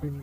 Some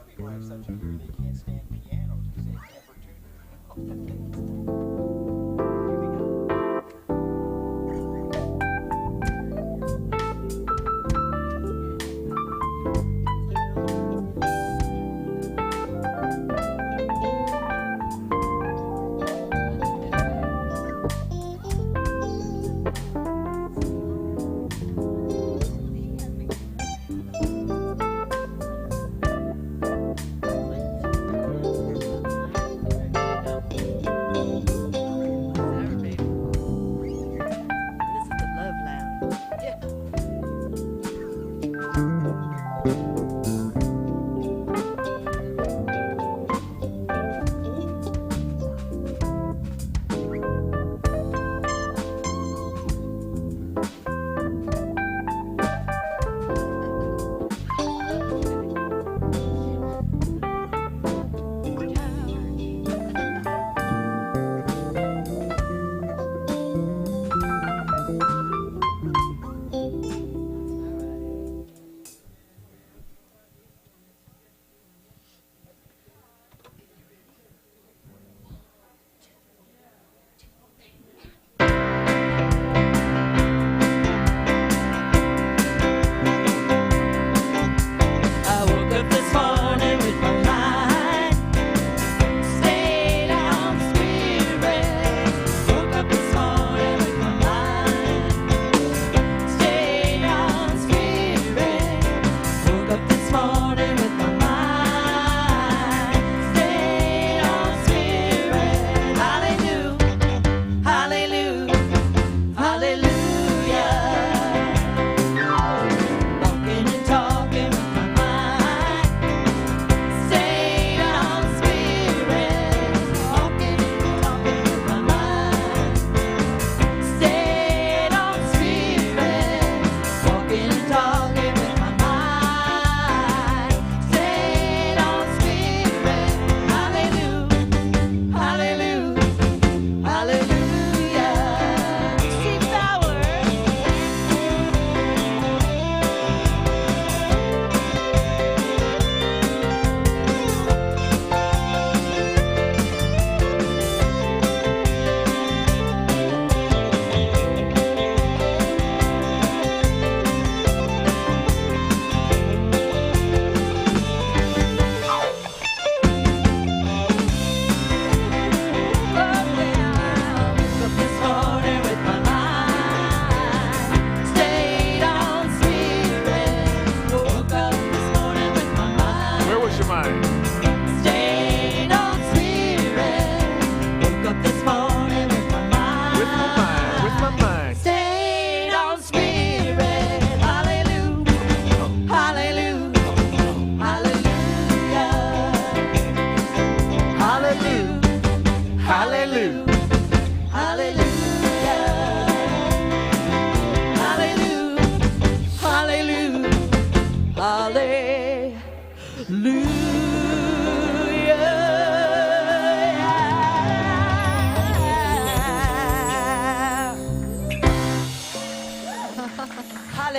people have such a fear they can't stand pianos because they can't tune. Hallelujah.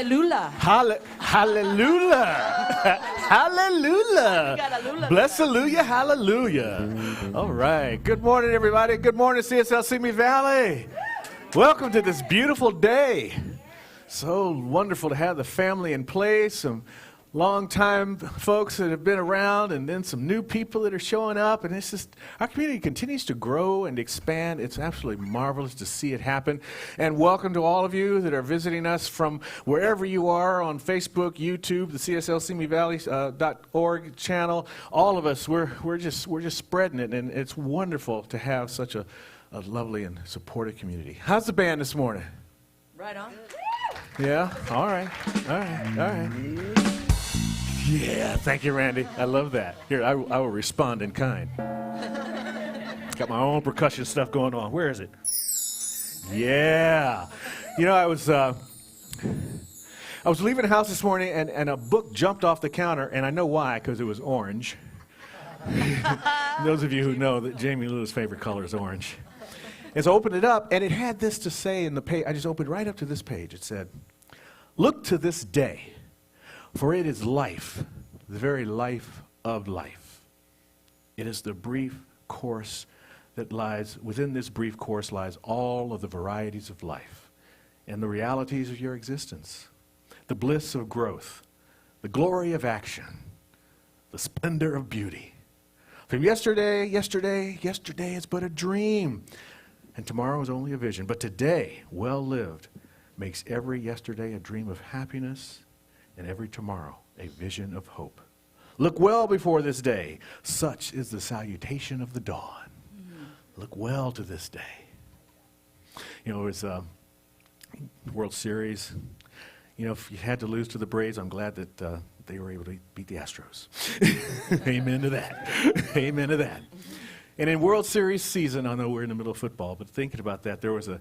Hallelujah. Hallelujah. Hallelujah. Bless hallelujah, hallelujah. All right. Good morning, everybody. Good morning, CSL Simi Valley. Welcome to this beautiful day. So wonderful to have the family in place, some long-time folks that have been around, and then some new people that are showing up. And it's just, our community continues to grow and expand. It's absolutely marvelous to see it happen. And welcome to all of you that are visiting us from wherever you are on Facebook, YouTube, the CSLSimiValley.org channel. All of us, we're just spreading it, and it's wonderful to have such a lovely and supportive community. How's the band this morning? Right on. Yeah? All right. All right. All right. Yeah, thank you, Randy. I love that. Here, I will respond in kind. Got my own percussion stuff going on. Where is it? Yeah. You know, I was leaving the house this morning, and a book jumped off the counter, and I know why, because it was orange. Those of you who know that Jami Lula's favorite color is orange. And so I opened it up, and it had this to say in the page. I just opened right up to this page. It said, "Look to this day, for it is life, the very life of life. It is the brief course that lies, within this brief course lies all of the varieties of life and the realities of your existence, the bliss of growth, the glory of action, the splendor of beauty. From yesterday is but a dream, and tomorrow is only a vision. But today, well lived, makes every yesterday a dream of happiness, and every tomorrow a vision of hope. Look well before this day. Such is the salutation of the dawn. Look well to this day." You know, it was World Series. You know, if you had to lose to the Braves, I'm glad that they were able to beat the Astros. Amen to that. Amen to that. And in World Series season, I know we're in the middle of football, but thinking about that, there was a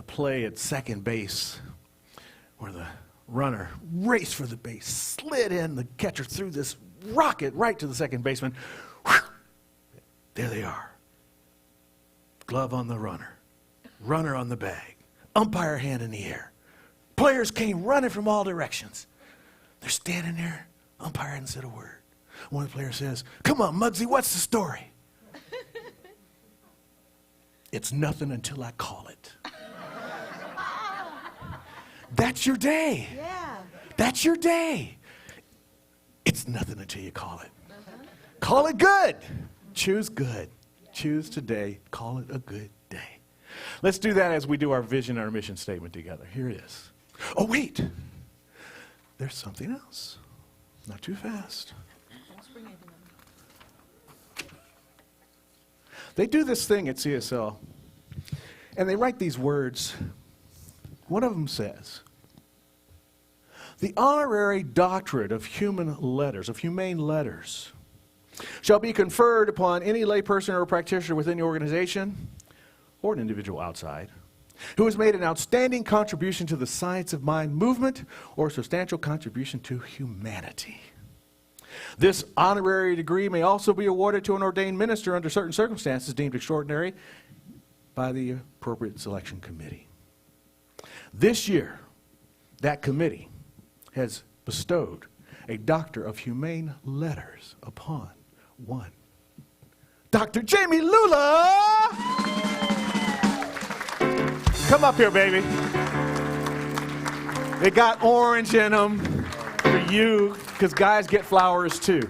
play at second base where the runner raced for the base, slid in, the catcher threw this rocket right to the second baseman. Whew! There they are. Glove on the runner, runner on the bag, umpire hand in the air. Players came running from all directions. They're standing there, umpire hadn't said a word. One of the players says, "Come on, Muggsy, what's the story?" "It's nothing until I call it." That's your day. Yeah. That's your day. It's nothing until you call it. Call it good. Choose good. Choose today. Call it a good day. Let's do that as we do our vision, our mission statement together. Here it is. Oh, wait. There's something else. Not too fast. They do this thing at CSL, and they write these words. One of them says, "The honorary doctorate of humane letters, shall be conferred upon any layperson or practitioner within the organization or an individual outside who has made an outstanding contribution to the science of mind movement or a substantial contribution to humanity. This honorary degree may also be awarded to an ordained minister under certain circumstances deemed extraordinary by the appropriate selection committee." This year, that committee has bestowed a Doctor of Humane Letters upon one Dr. Jami Lula. Come up here, baby. They got orange in them for you, because guys get flowers too.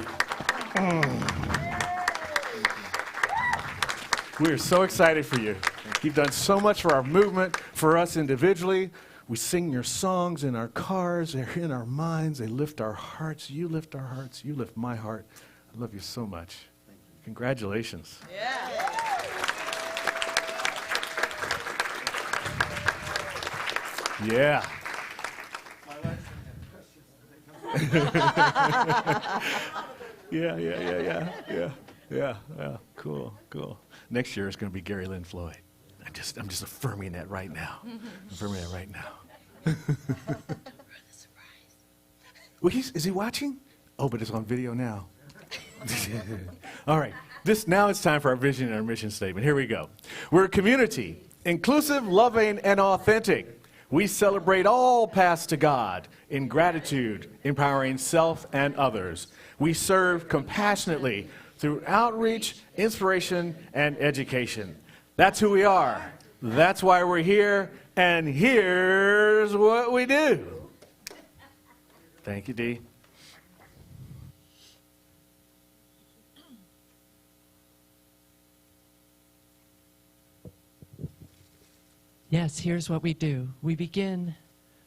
We're so excited for you. You've done so much for our movement, for us individually. We sing your songs in our cars. They're in our minds. They lift our hearts. You lift our hearts. You lift my heart. I love you so much. Congratulations. Yeah. Yeah. Yeah. Cool. Next year it's going to be Gary Lynn Floyd. I'm just affirming that right now. Well, is he watching? Oh, but it's on video now. All right. Now it's time for our vision and our mission statement. Here we go. We're a community, inclusive, loving, and authentic. We celebrate all paths to God in gratitude, empowering self and others. We serve compassionately through outreach, inspiration, and education. That's who we are. That's why we're here, and here's what we do. Thank you, Dee. Yes, here's what we do. We begin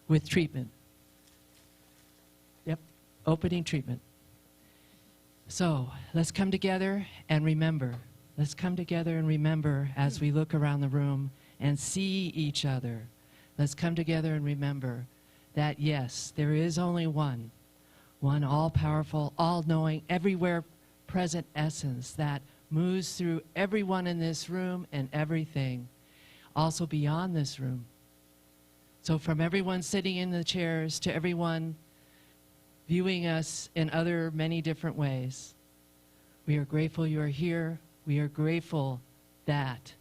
with treatment. Yep, opening treatment. So let's come together and remember. Let's come together and remember as we look around the room and see each other. Let's come together and remember that, yes, there is only one all-powerful, all-knowing, everywhere present essence that moves through everyone in this room and everything, also beyond this room. So from everyone sitting in the chairs to everyone viewing us in other many different ways, we are grateful you are here. We are grateful that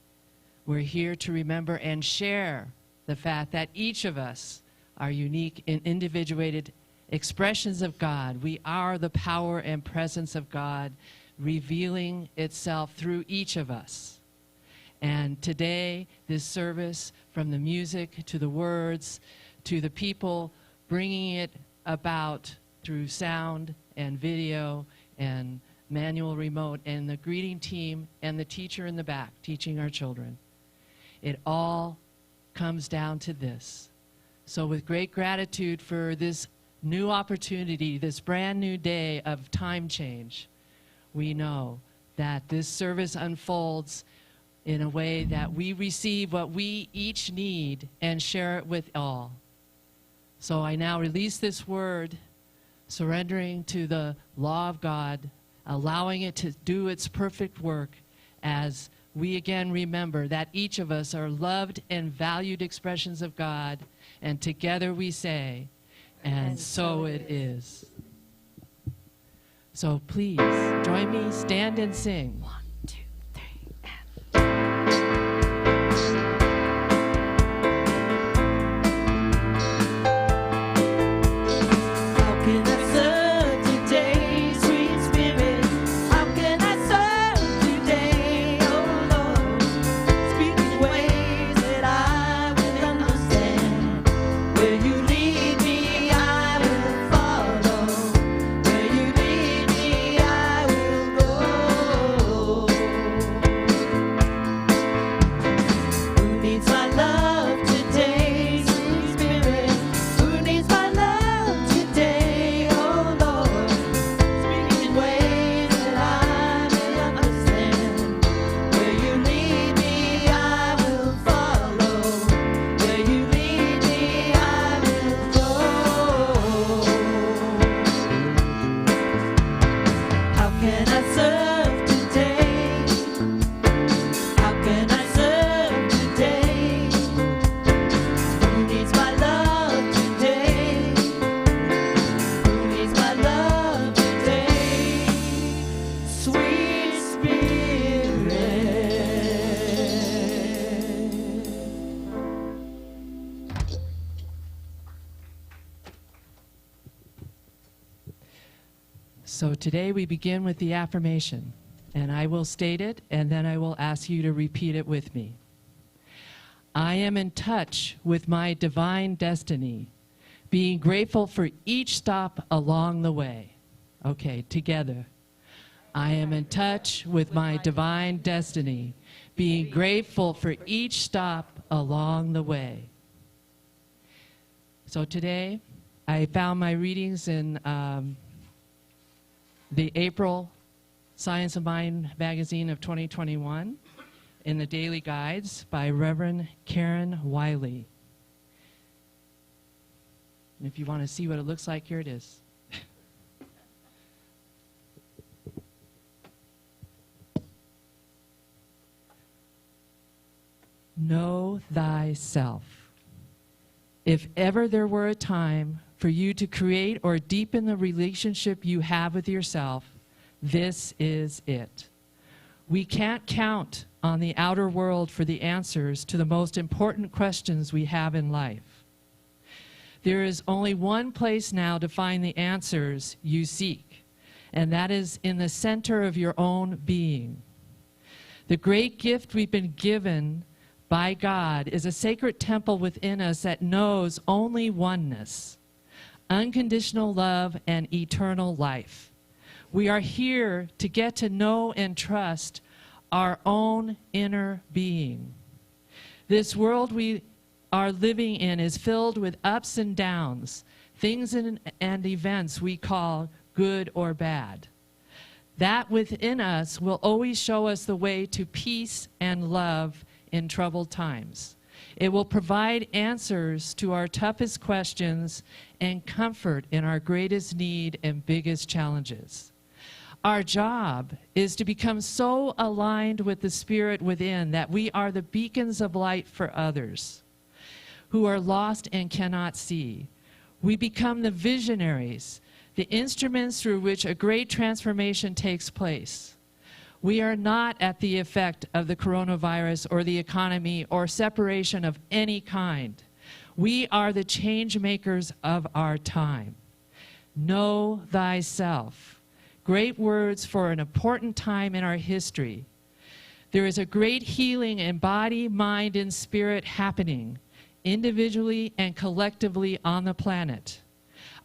we're here to remember and share the fact that each of us are unique and individuated expressions of God. We are the power and presence of God revealing itself through each of us. And today, this service, from the music to the words to the people bringing it about through sound and video and manual remote and the greeting team and the teacher in the back teaching our children, it all comes down to this. So with great gratitude for this new opportunity, this brand new day of time change, we know that this service unfolds in a way that we receive what we each need and share it with all. So I now release this word, surrendering to the law of God, allowing it to do its perfect work as we again remember that each of us are loved and valued expressions of God, and together we say, and so it is. So please join me, stand and sing. 1, 2, 3, and... So today we begin with the affirmation, and I will state it, and then I will ask you to repeat it with me. I am in touch with my divine destiny, being grateful for each stop along the way. Okay, together. I am in touch with my divine destiny, being grateful for each stop along the way. So today, I found my readings in the April Science of Mind magazine of 2021 in the Daily Guides by Reverend Karen Wiley. And if you want to see what it looks like, here it is. Know thyself. If ever there were a time for you to create or deepen the relationship you have with yourself, this is it. We can't count on the outer world for the answers to the most important questions we have in life. There is only one place now to find the answers you seek, and that is in the center of your own being. The great gift we've been given by God is a sacred temple within us that knows only oneness, unconditional love, and eternal life. We are here to get to know and trust our own inner being. This world we are living in is filled with ups and downs, things and events we call good or bad. That within us will always show us the way to peace and love in troubled times. It will provide answers to our toughest questions and comfort in our greatest need and biggest challenges. Our job is to become so aligned with the Spirit within that we are the beacons of light for others who are lost and cannot see. We become the visionaries, the instruments through which a great transformation takes place. We are not at the effect of the coronavirus or the economy or separation of any kind. We are the change makers of our time. Know thyself. Great words for an important time in our history. There is a great healing in body, mind, and spirit happening, individually and collectively on the planet.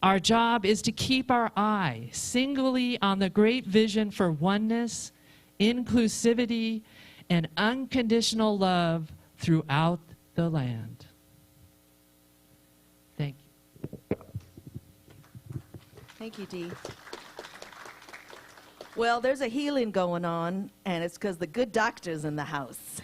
Our job is to keep our eye singly on the great vision for oneness, inclusivity, and unconditional love throughout the land. Thank you. Thank you, Dee. Well, there's a healing going on, and it's because the good doctor's in the house.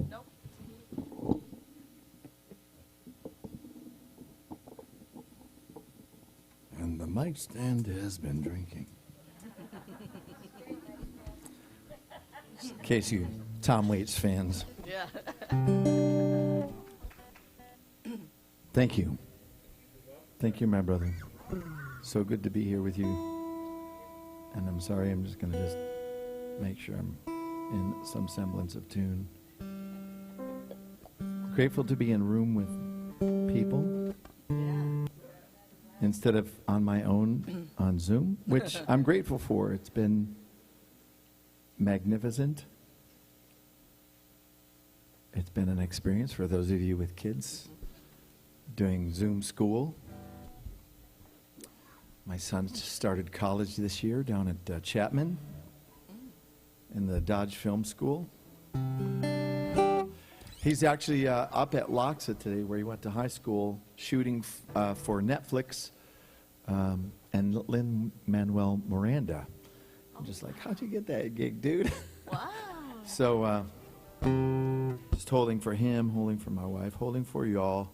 Nope. And the mic stand has been drinking. Just in case you Tom Waits fans. Yeah. Thank you. Thank you, my brother. So good to be here with you. And I'm sorry, I'm just going to just make sure I'm in some semblance of tune. Grateful to be in room with people instead of on my own on Zoom, which I'm grateful for. It's been magnificent. It's been an experience for those of you with kids doing Zoom school. My son started college this year down at Chapman in the Dodge Film School. He's actually up at Loxa today, where he went to high school, shooting for Netflix and Lin-Manuel Miranda. I'm just like, how'd you get that gig, dude? Wow. So just holding for him, holding for my wife, holding for you all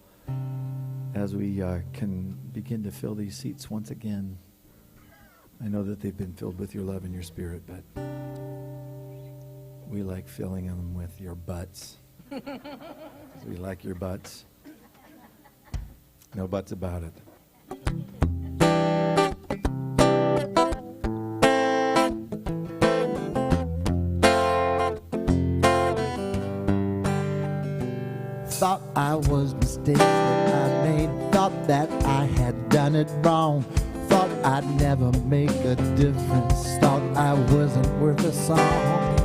as we can begin to fill these seats once again. I know that they've been filled with your love and your spirit, but we like filling them with your butts. We like your butts. No buts about it. Thought I was mistaken I made, thought that I had done it wrong, thought I'd never make a difference, thought I wasn't worth a song.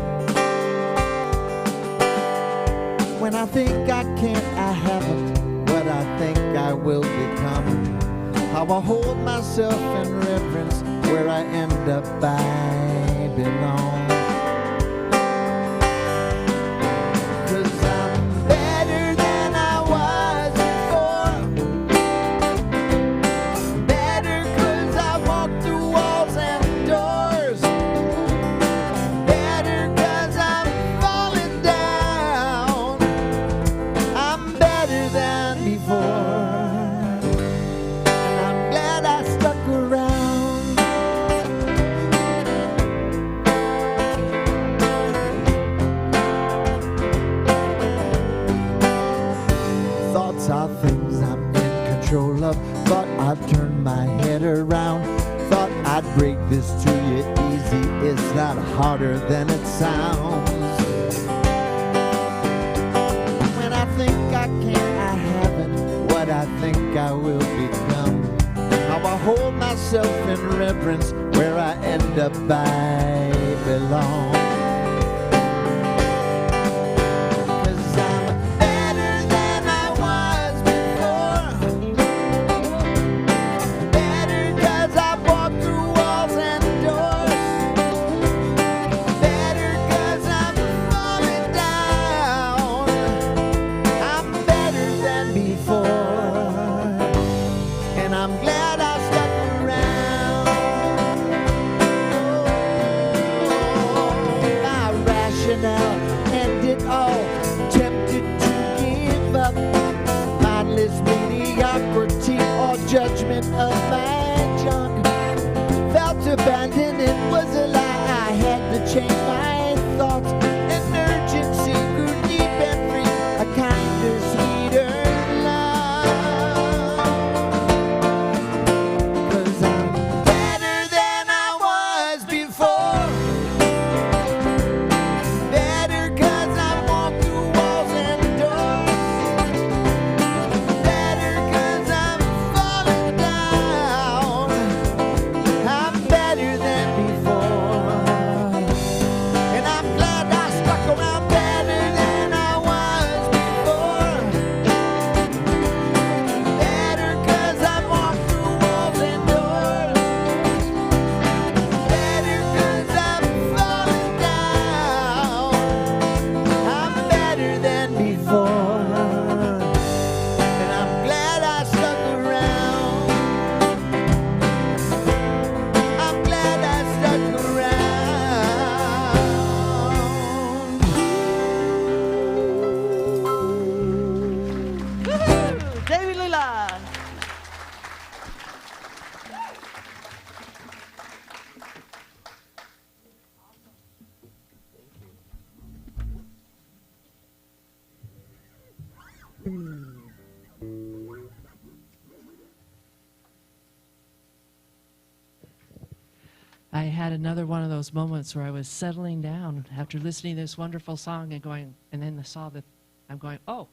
When I think I can't, I haven't what I think I will become. How I hold myself in reverence, where I end up I belong. harder than it sounds. When I think I can't, I haven't what I think I will become. How I hold myself in reverence, where I end up I belong. 'Cause I'm better than I was before. Better 'cause I walked through walls and doors. Better 'cause I'm falling down. I'm better than before. And I'm glad I stuck around. Oh, my rationale ended all, tempted to give up. Mindless mediocrity or judgment of my junk. Felt abandoned, it was a lie. I had to change my thoughts. An urgency grew deep and free, a kinder, sweeter love. 'Cause I'm better than I was before. Better 'cause I walked through walls and doors. Better 'cause I'm falling down. I'm better than before. And I'm glad I stuck around. Better than I was before. Better 'cause I walked through walls and doors. Better 'cause I'm falling down. I'm better than before. And I'm glad I stuck around. I'm glad I stuck around. Woo-hoo! Jami Lula. I had another one of those moments where I was settling down after listening to this wonderful song and going, and then I saw that I'm going, oh.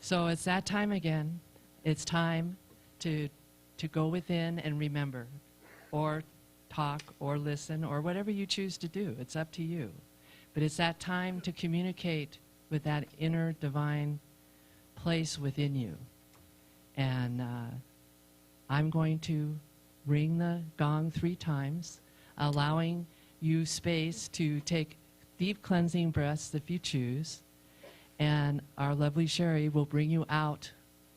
So it's that time again. It's time to go within and remember, or talk, or listen, or whatever you choose to do. It's up to you. But it's that time to communicate with that inner divine place within you. And I'm going to ring the gong 3 times, allowing you space to take deep cleansing breaths if you choose. And our lovely Cherie will bring you out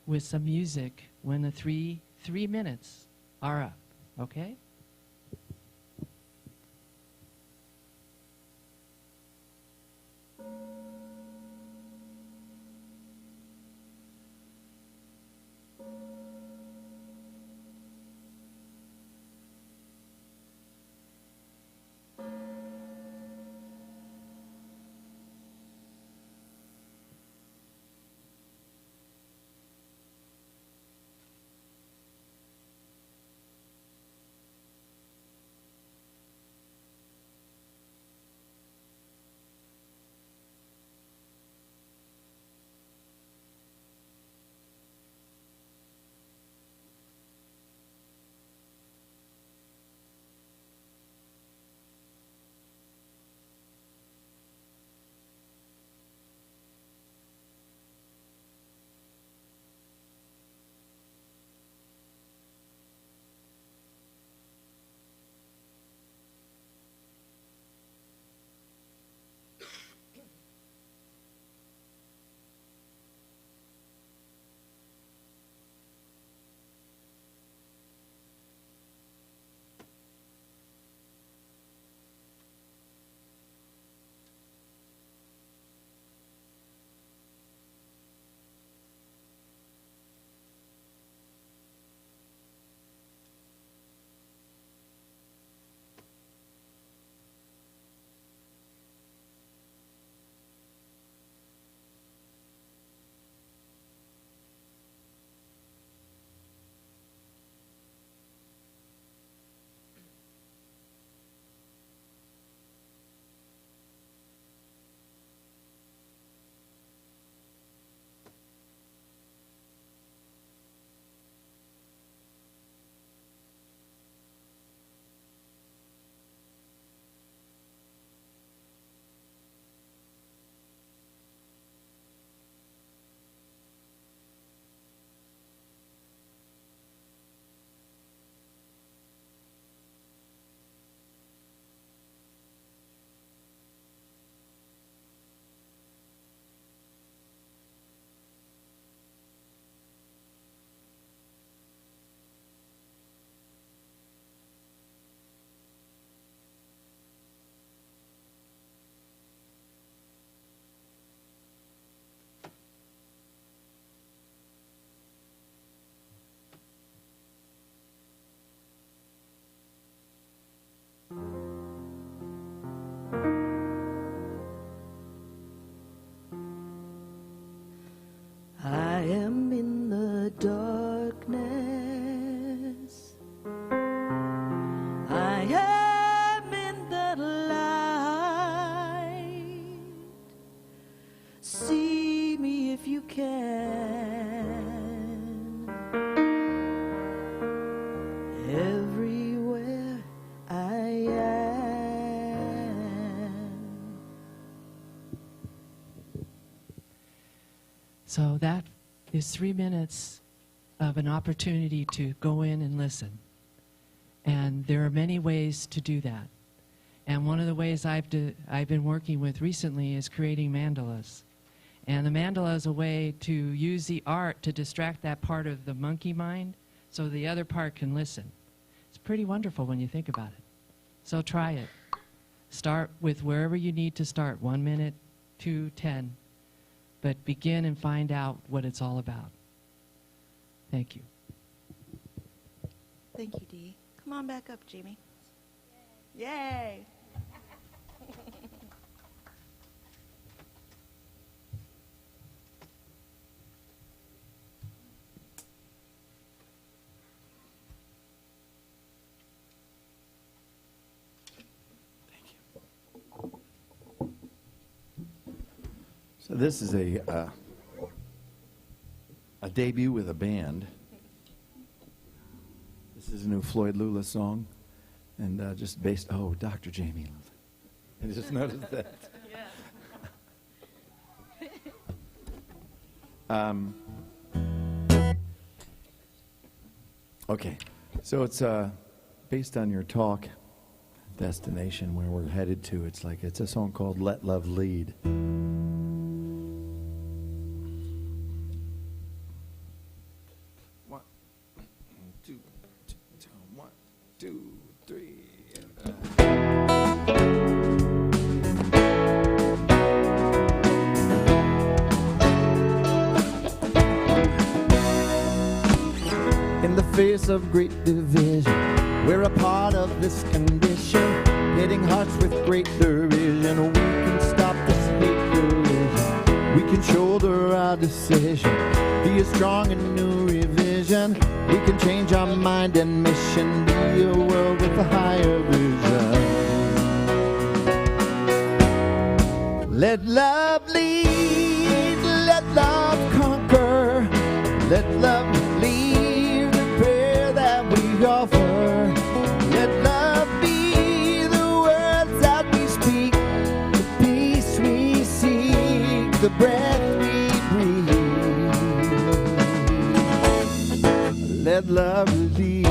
with some music when the three minutes are up. Okay? So that is 3 minutes of an opportunity to go in and listen. And there are many ways to do that. And one of the ways I've been working with recently is creating mandalas. And the mandala is a way to use the art to distract that part of the monkey mind so the other part can listen. It's pretty wonderful when you think about it. So try it. Start with wherever you need to start, 1 minute, 2, 10. But begin and find out what it's all about. Thank you. Thank you, Dee. Come on back up, Jamie. Yay! So this is a debut with a band. This is a new Floyd Lula song, and just based. Oh, Dr. Jami Lula. I just noticed that. Okay, so it's based on your talk, destination where we're headed to. It's a song called "Let Love Lead." In the face of great division, we're a part of this condition, hitting hearts with great derision. We can stop this hate collision. We can shoulder our decision, be a strong and new revision. We can change our mind and mission, be a world with a higher vision. Let love lead, let love conquer, let love leave the prayer that we offer. Let love be the words that we speak, the peace we seek, the breath we breathe. Let love lead,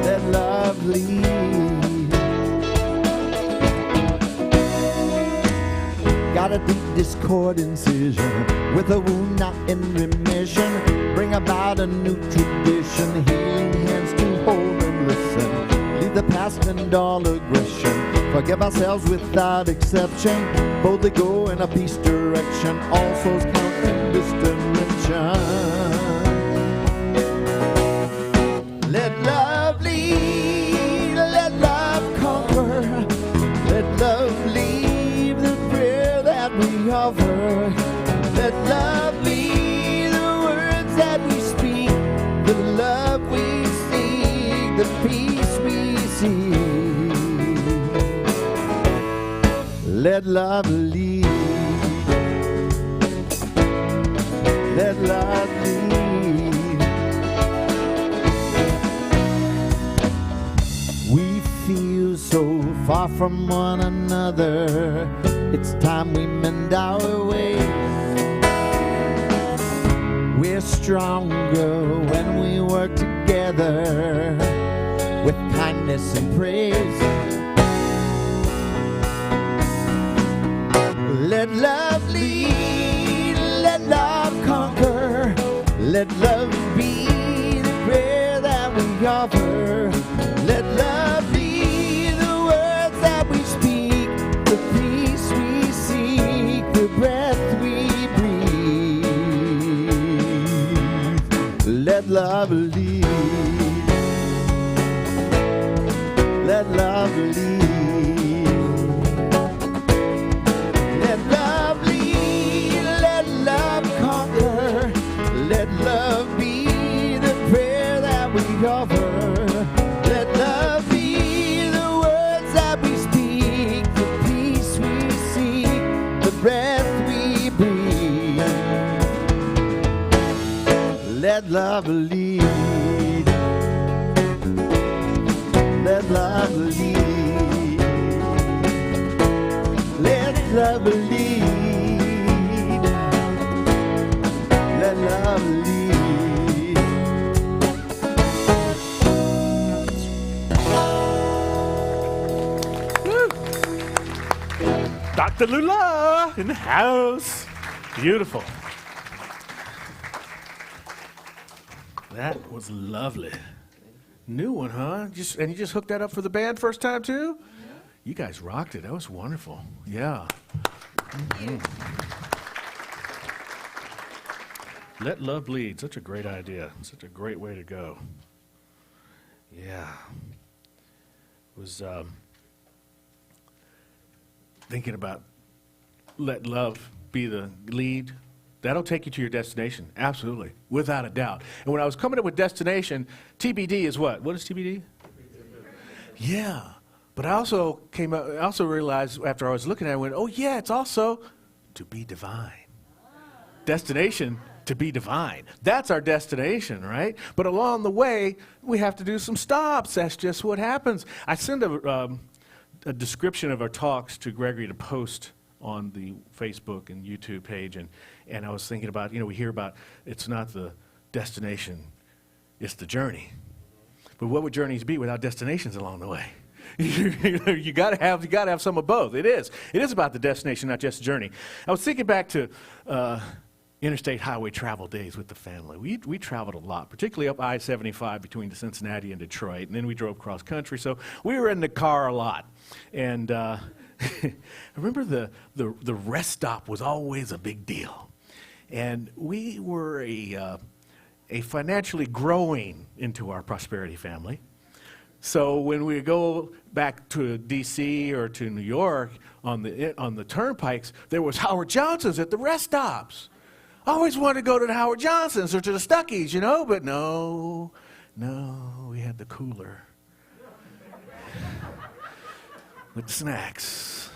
let love lead. Got a deep discord incision with a wound not in remission. Bring about a new tradition, healing hands to hold and listen. Leave the past and all aggression, forgive ourselves without exception. Boldly go in a peace direction, all souls count in this dimension. Let love lead, let love conquer, let love leave the prayer that we offer. Let love be the words that we speak, the love we seek, the peace we seek. Let love lead, let love lead. We feel so far from one another, it's time we mend our ways. We're stronger when we work together with kindness and praise. Let love lead, let love conquer, let love be the prayer that we offer. Let love be the words that we speak, the peace we seek, the breath we breathe. Let love lead, let love lead. Let love lead, let love conquer, let love be the prayer that we offer. Let love be the words that we speak, the peace we seek, the breath we breathe. Let love lead, let love lead, let love lead. Dr. Lula in the house. Beautiful. That was lovely. New one, huh? And you just hooked that up for the band first time, too? You guys rocked it. That was wonderful. Yeah. Let love bleed. Such a great idea. Such a great way to go. Yeah. Was thinking about let love be the lead. That'll take you to your destination. Absolutely. Without a doubt. And when I was coming up with destination, TBD is what? What is TBD? Yeah. But I also realized after I was looking at it, I went, oh yeah, it's also to be divine. Destination, to be divine. That's our destination, right? But along the way, we have to do some stops. That's just what happens. I send a description of our talks to Gregory to post on the Facebook and YouTube page, and I was thinking about, we hear about it's not the destination, it's the journey. But what would journeys be without destinations along the way? you gotta have some of both. It is about the destination, not just the journey. I was thinking back to interstate highway travel days with the family. We traveled a lot, particularly up I-75 between Cincinnati and Detroit, and then we drove cross country, so we were in the car a lot. And I remember the rest stop was always a big deal. And we were a financially growing into our prosperity family. So when we go back to D.C. or to New York on the turnpikes, there was Howard Johnson's at the rest stops. I always wanted to go to the Howard Johnson's or to the Stuckey's, but no, we had the cooler with the snacks.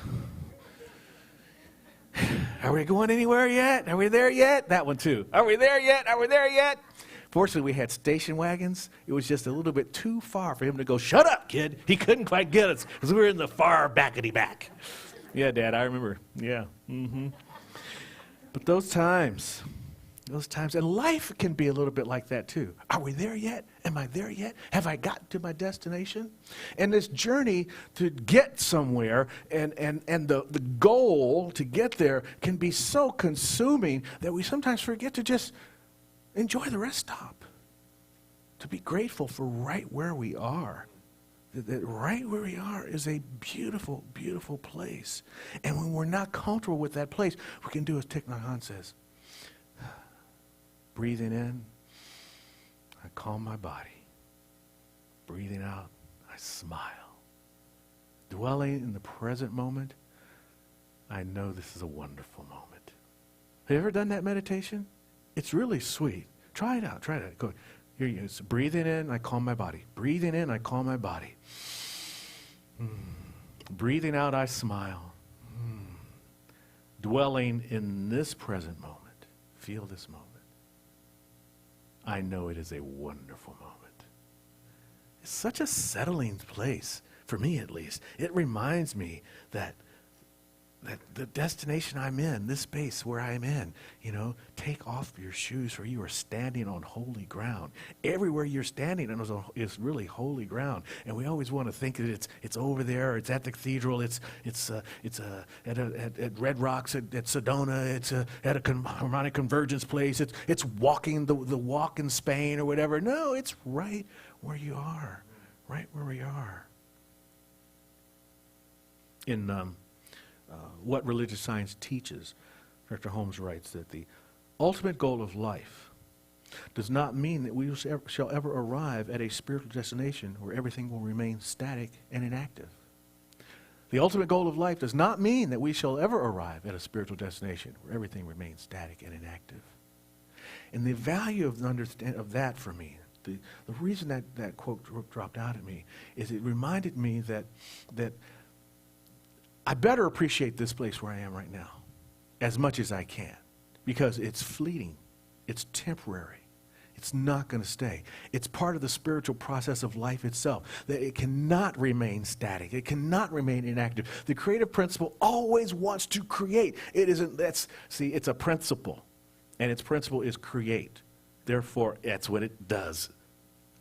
Are we going anywhere yet? Are we there yet? That one too. Are we there yet? Are we there yet? Fortunately, we had station wagons. It was just a little bit too far for him to go, shut up, kid. He couldn't quite get us because we were in the far backety back. Yeah, Dad, I remember. Yeah. But those times, and life can be a little bit like that too. Are we there yet? Am I there yet? Have I gotten to my destination? And this journey to get somewhere and the goal to get there can be so consuming that we sometimes forget to just enjoy the rest stop, to be grateful for right where we are. That right where we are is a beautiful, beautiful place. And when we're not comfortable with that place, we can do as Thich Nhat Hanh says. Breathing in, I calm my body. Breathing out, I smile. Dwelling in the present moment, I know this is a wonderful moment. Have you ever done that meditation? It's really sweet. Try it out. Try it out. Go. Here you go. So breathing in, I calm my body. Breathing in, I calm my body. Breathing out, I smile. Dwelling in this present moment. Feel this moment. I know it is a wonderful moment. It's such a settling place, for me at least. It reminds me that the destination I'm in, this space where I'm in, take off your shoes for you are standing on holy ground. Everywhere you're standing is really holy ground. And we always want to think that it's over there, it's at the cathedral, it's at Red Rocks, at Sedona, it's at a harmonic convergence place, it's walking the walk in Spain or whatever. No, it's right where you are, right where we are. In What Religious Science Teaches, Dr. Holmes writes that the ultimate goal of life does not mean that we shall ever arrive at a spiritual destination where everything will remain static and inactive. The ultimate goal of life does not mean that we shall ever arrive at a spiritual destination where everything remains static and inactive. And the value of that for me, the reason that quote dropped out at me, is it reminded me that I better appreciate this place where I am right now as much as I can, because it's fleeting, it's temporary, it's not going to stay. It's part of the spiritual process of life itself, that it cannot remain static, it cannot remain inactive. The creative principle always wants to create. It's a principle, and its principle is create. Therefore, that's what it does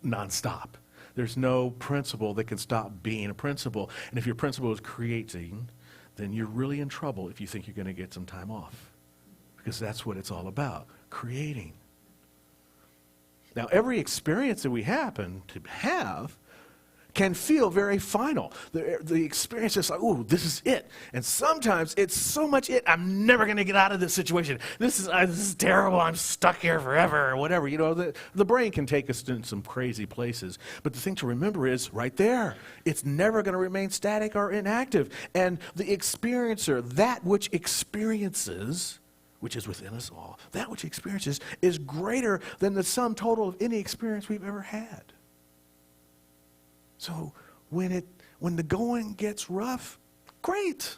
nonstop. There's no principle that can stop being a principle. And if your principle is creating, then you're really in trouble if you think you're going to get some time off. Because that's what it's all about, creating. Now, every experience that we happen to have can feel very final. The experience is like, ooh, this is it. And sometimes it's so much it, I'm never going to get out of this situation. This is terrible. I'm stuck here forever or whatever. You know, the brain can take us to some crazy places. But the thing to remember is right there. It's never going to remain static or inactive. And the experiencer, that which experiences, which is within us all, that which experiences is greater than the sum total of any experience we've ever had. So when the going gets rough, great.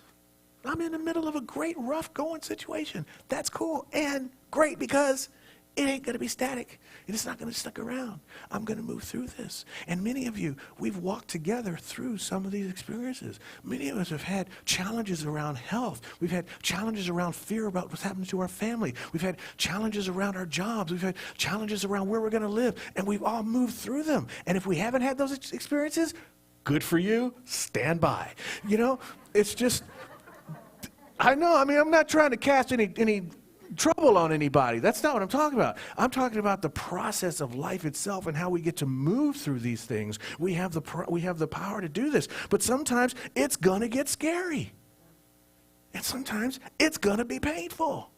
I'm in the middle of a great rough going situation. That's cool and great because it ain't going to be static. It's not going to stick around. I'm going to move through this. And many of you, we've walked together through some of these experiences. Many of us have had challenges around health. We've had challenges around fear about what's happening to our family. We've had challenges around our jobs. We've had challenges around where we're going to live. And we've all moved through them. And if we haven't had those experiences, good for you. Stand by. You know, it's just, I know, I mean, I'm not trying to cast any trouble on anybody. That's not what I'm talking about. I'm talking about the process of life itself and how we get to move through these things. We have the power to do this. But sometimes it's going to get scary. And sometimes it's going to be painful.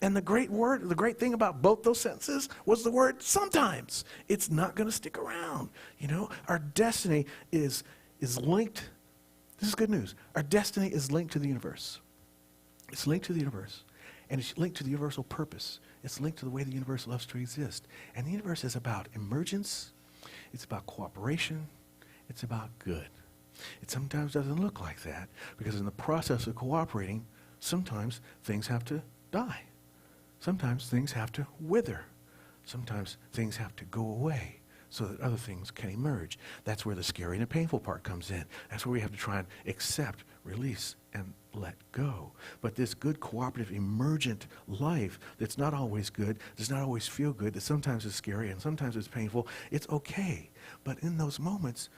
And the great thing about both those sentences was the word sometimes. It's not going to stick around. You know, our destiny is linked. This is good news. Our destiny is linked to the universe. It's linked to the universe. And it's linked to the universal purpose. It's linked to the way the universe loves to exist. And the universe is about emergence. It's about cooperation. It's about good. It sometimes doesn't look like that because in the process of cooperating, sometimes things have to die. Sometimes things have to wither. Sometimes things have to go away so that other things can emerge. That's where the scary and the painful part comes in. That's where we have to try and accept, release, and let go. But this good, cooperative, emergent life that's not always good, does not always feel good, that sometimes is scary and sometimes it's painful, it's okay. But in those moments,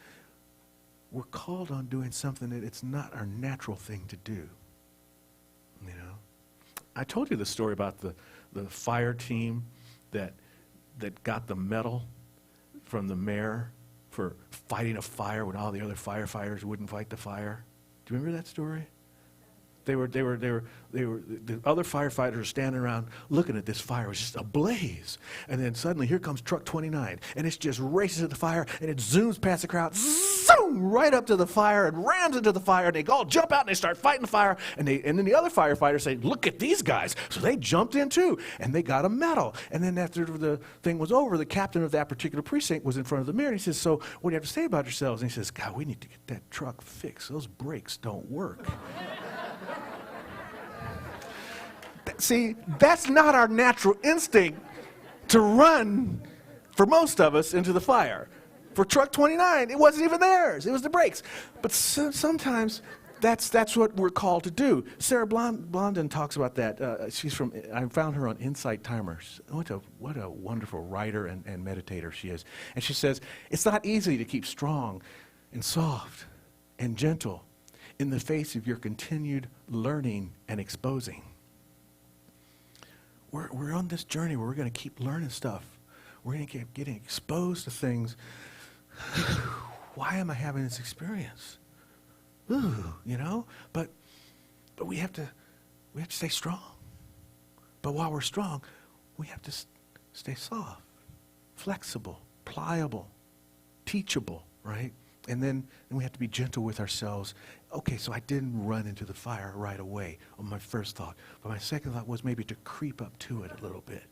we're called on doing something that it's not our natural thing to do. You know? I told you the story about the fire team that got the medal from the mayor for fighting a fire when all the other firefighters wouldn't fight the fire. Do you remember that story? The other firefighters were standing around looking at this fire. It was just ablaze. And then suddenly here comes truck 29. And it just races at the fire and it zooms past the crowd, zoom, right up to the fire and rams into the fire. And they all jump out and they start fighting the fire. And then the other firefighters say, look at these guys. So they jumped in too. And they got a medal. And then after the thing was over, the captain of that particular precinct was in front of the mirror. And he says, so what do you have to say about yourselves? And he says, God, we need to get that truck fixed. Those brakes don't work. See, that's not our natural instinct to run, for most of us, into the fire. For truck 29, it wasn't even theirs. It was the brakes. But sometimes that's what we're called to do. Sarah Blondin talks about that. I found her on Insight Timers. What a wonderful writer and meditator she is. And she says, it's not easy to keep strong and soft and gentle in the face of your continued learning and exposing. We're on this journey where we're going to keep learning stuff. We're going to keep getting exposed to things. Why am I having this experience? Ooh, you know? But we have to stay strong. But while we're strong, we have to stay soft, flexible, pliable, teachable, right? And then we have to be gentle with ourselves. Okay, so I didn't run into the fire right away on my first thought. But my second thought was maybe to creep up to it a little bit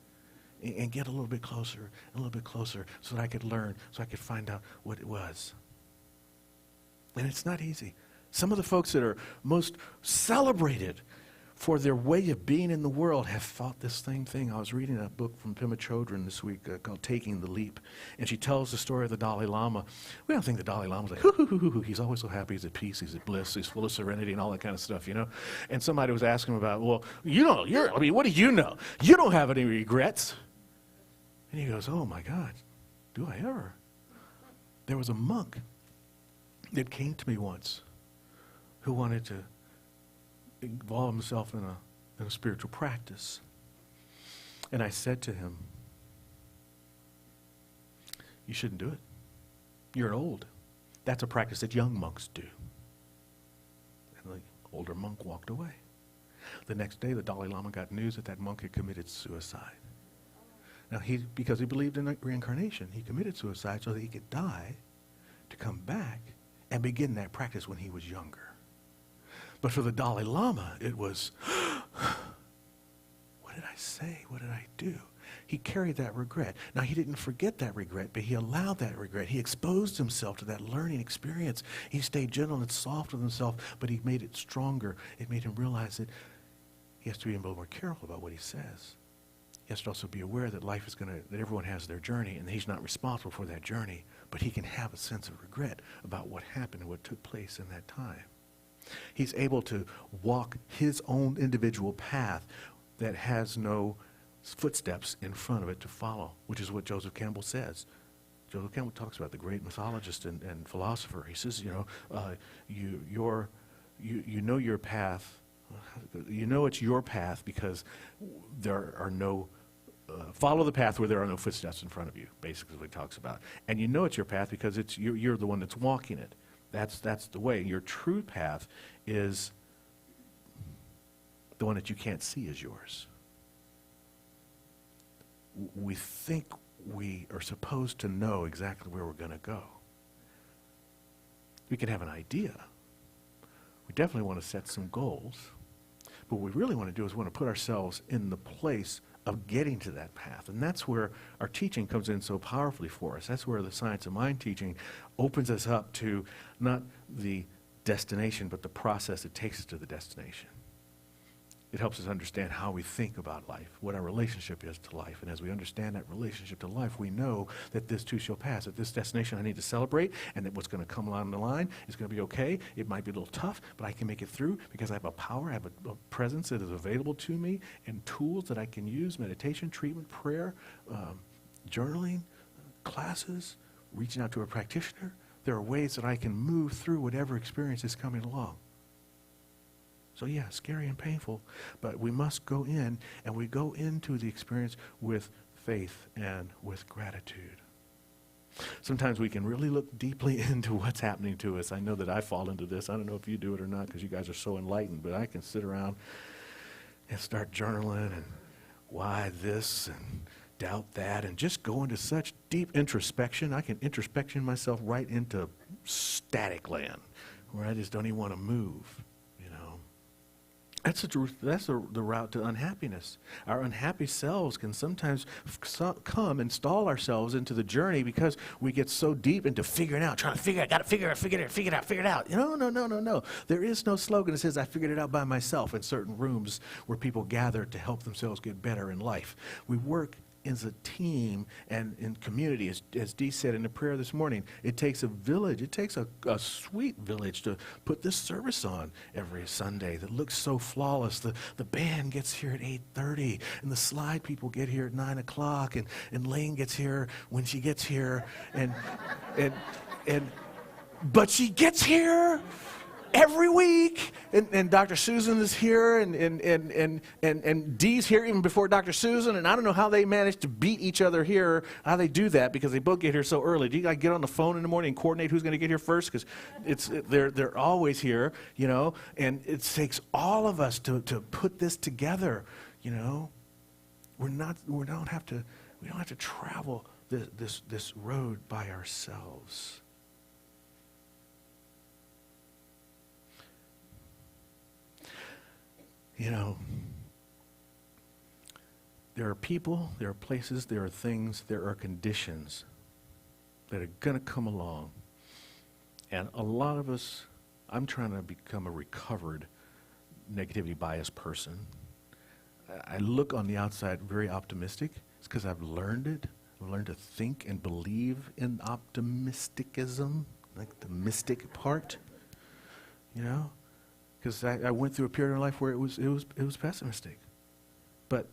and get a little bit closer, so that I could learn, so I could find out what it was. And it's not easy. Some of the folks that are most celebrated for their way of being in the world have fought this same thing. I was reading a book from Pema Chodron this week called Taking the Leap, and she tells the story of the Dalai Lama. We don't think the Dalai Lama's like, hoo, he's always so happy, he's at peace, he's at bliss, he's full of serenity and all that kind of stuff, you know? And somebody was asking him about, well, what do you know? You don't have any regrets. And he goes, oh my God, do I ever? There was a monk that came to me once who wanted to involve himself in a spiritual practice. And I said to him, you shouldn't do it. You're old. That's a practice that young monks do. And the older monk walked away. The next day, the Dalai Lama got news that that monk had committed suicide. Now, because he believed in reincarnation, he committed suicide so that he could die to come back and begin that practice when he was younger. But for the Dalai Lama, it was, what did I say? What did I do? He carried that regret. Now, he didn't forget that regret, but he allowed that regret. He exposed himself to that learning experience. He stayed gentle and soft with himself, but he made it stronger. It made him realize that he has to be a little more careful about what he says. He has to also be aware that life is that everyone has their journey, and he's not responsible for that journey, but he can have a sense of regret about what happened and what took place in that time. He's able to walk his own individual path that has no footsteps in front of it to follow, which is what Joseph Campbell says. Joseph Campbell talks about the great mythologist and philosopher. He says, you know your path. You know it's your path because there are no, follow the path where there are no footsteps in front of you, basically what he talks about. And you know it's your path because you're the one that's walking it. That's the way. Your true path is the one that you can't see as yours. We think we are supposed to know exactly where we're going to go. We can have an idea. We definitely want to set some goals. But what we really want to do is we want to put ourselves in the place of getting to that path. And that's where our teaching comes in so powerfully for us. That's where the Science of Mind teaching opens us up to not the destination, but the process that takes us to the destination. It helps us understand how we think about life, what our relationship is to life. And as we understand that relationship to life, we know that this too shall pass, that this destination I need to celebrate, and that what's going to come along the line is going to be okay. It might be a little tough, but I can make it through because I have a power, I have a presence that is available to me, and tools that I can use, meditation, treatment, prayer, journaling, classes, reaching out to a practitioner. There are ways that I can move through whatever experience is coming along. So yeah, scary and painful, but we must go in, and we go into the experience with faith and with gratitude. Sometimes we can really look deeply into what's happening to us. I know that I fall into this. I don't know if you do it or not because you guys are so enlightened, but I can sit around and start journaling and why this and doubt that and just go into such deep introspection. I can introspection myself right into static land where I just don't even want to move. That's the route to unhappiness. Our unhappy selves can sometimes come and stall ourselves into the journey because we get so deep into figuring out, trying to figure it out, got to figure it out. No. There is no slogan that says I figured it out by myself in certain rooms where people gather to help themselves get better in life. We work as a team and in community. As Dee said in the prayer this morning, it takes a village. It takes a sweet village to put this service on every Sunday that looks so flawless. The band gets here at 8:30, and the slide people get here at 9 o'clock, and Lane gets here when she gets here, but she gets here every week, and Dr. Susan is here, and Dee's here even before Dr. Susan, and I don't know how they manage to beat each other here, how they do that, because they both get here so early. Do you guys get on the phone in the morning and coordinate who's going to get here first? Because they're always here, and it takes all of us to put this together, We don't have to travel this road by ourselves. There are people, there are places, there are things, there are conditions that are going to come along. And a lot of us, I'm trying to become a recovered negativity bias person. I look on the outside very optimistic. It's because I've learned it. I've learned to think and believe in optimisticism, like the mystic part, Because I went through a period in life where it was pessimistic. But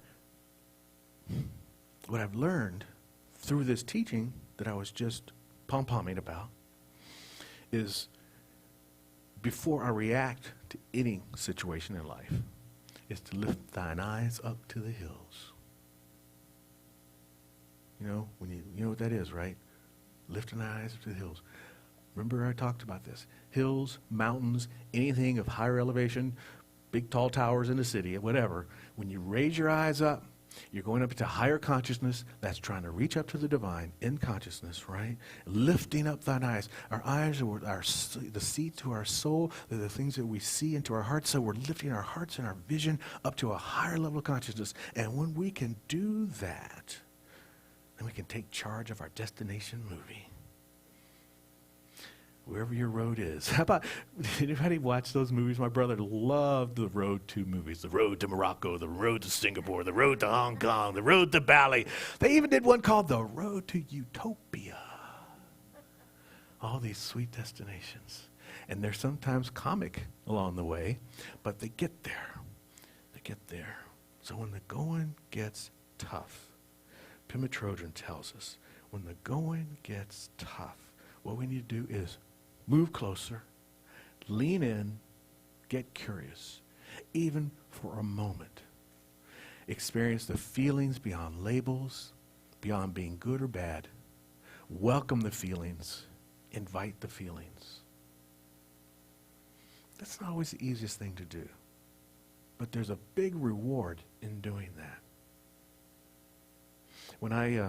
what I've learned through this teaching that I was just pom-pomming about is before I react to any situation in life is to lift thine eyes up to the hills. You know, you know what that is, right? Lifting our eyes up to the hills. Remember I talked about this. Hills, mountains, anything of higher elevation, big tall towers in the city, whatever. When you raise your eyes up, you're going up to higher consciousness that's trying to reach up to the divine in consciousness, right? Lifting up thine eyes. Our eyes are the seat to our soul. They're the things that we see into our hearts. So we're lifting our hearts and our vision up to a higher level of consciousness. And when we can do that, then we can take charge of our destination movie. Wherever your road is. How about, did anybody watch those movies? My brother loved the Road to movies. The Road to Morocco, the Road to Singapore, the Road to Hong Kong, the Road to Bali. They even did one called The Road to Utopia. All these sweet destinations. And they're sometimes comic along the way, but they get there. They get there. So when the going gets tough, Pima Trojan tells us, when the going gets tough, what we need to do is move closer, lean in, get curious, even for a moment. Experience the feelings beyond labels, beyond being good or bad. Welcome the feelings, invite the feelings. That's not always the easiest thing to do, but there's a big reward in doing that. When I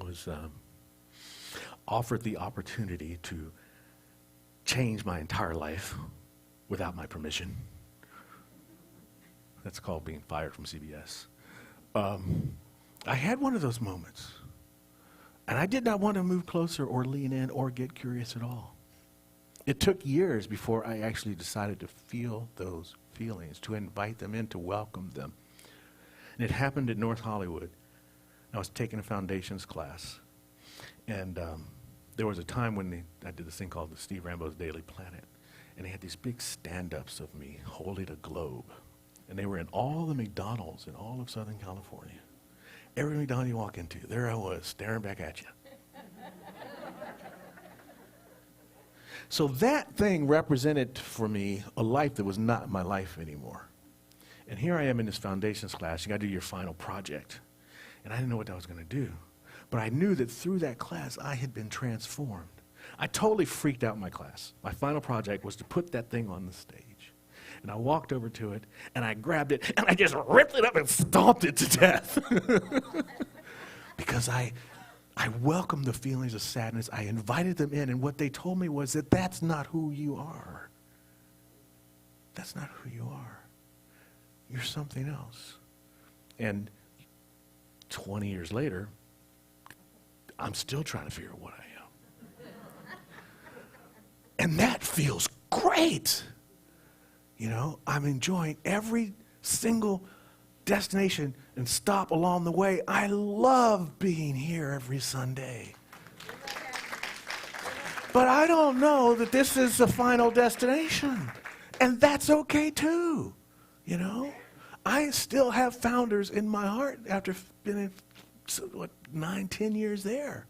was offered the opportunity to change my entire life without my permission. That's called being fired from CBS. I had one of those moments. And I did not want to move closer or lean in or get curious at all. It took years before I actually decided to feel those feelings, to invite them in, to welcome them. And it happened in North Hollywood. I was taking a foundations class. And there was a time when I did this thing called the Steve Rambo's Daily Planet. And they had these big stand-ups of me holding a globe. And they were in all the McDonald's in all of Southern California. Every McDonald's you walk into, there I was, staring back at you. So that thing represented for me a life that was not my life anymore. And here I am in this foundations class. You got to do your final project. And I didn't know what I was going to do. But I knew that through that class, I had been transformed. I totally freaked out in my class. My final project was to put that thing on the stage. And I walked over to it, and I grabbed it, and I just ripped it up and stomped it to death. Because I welcomed the feelings of sadness. I invited them in, and what they told me was that that's not who you are. That's not who you are. You're something else. And 20 years later, I'm still trying to figure out what I am. And that feels great. You know, I'm enjoying every single destination and stop along the way. I love being here every Sunday. But I don't know that this is the final destination. And that's okay too. You know, I still have Founders in my heart after being 9, 10 years there.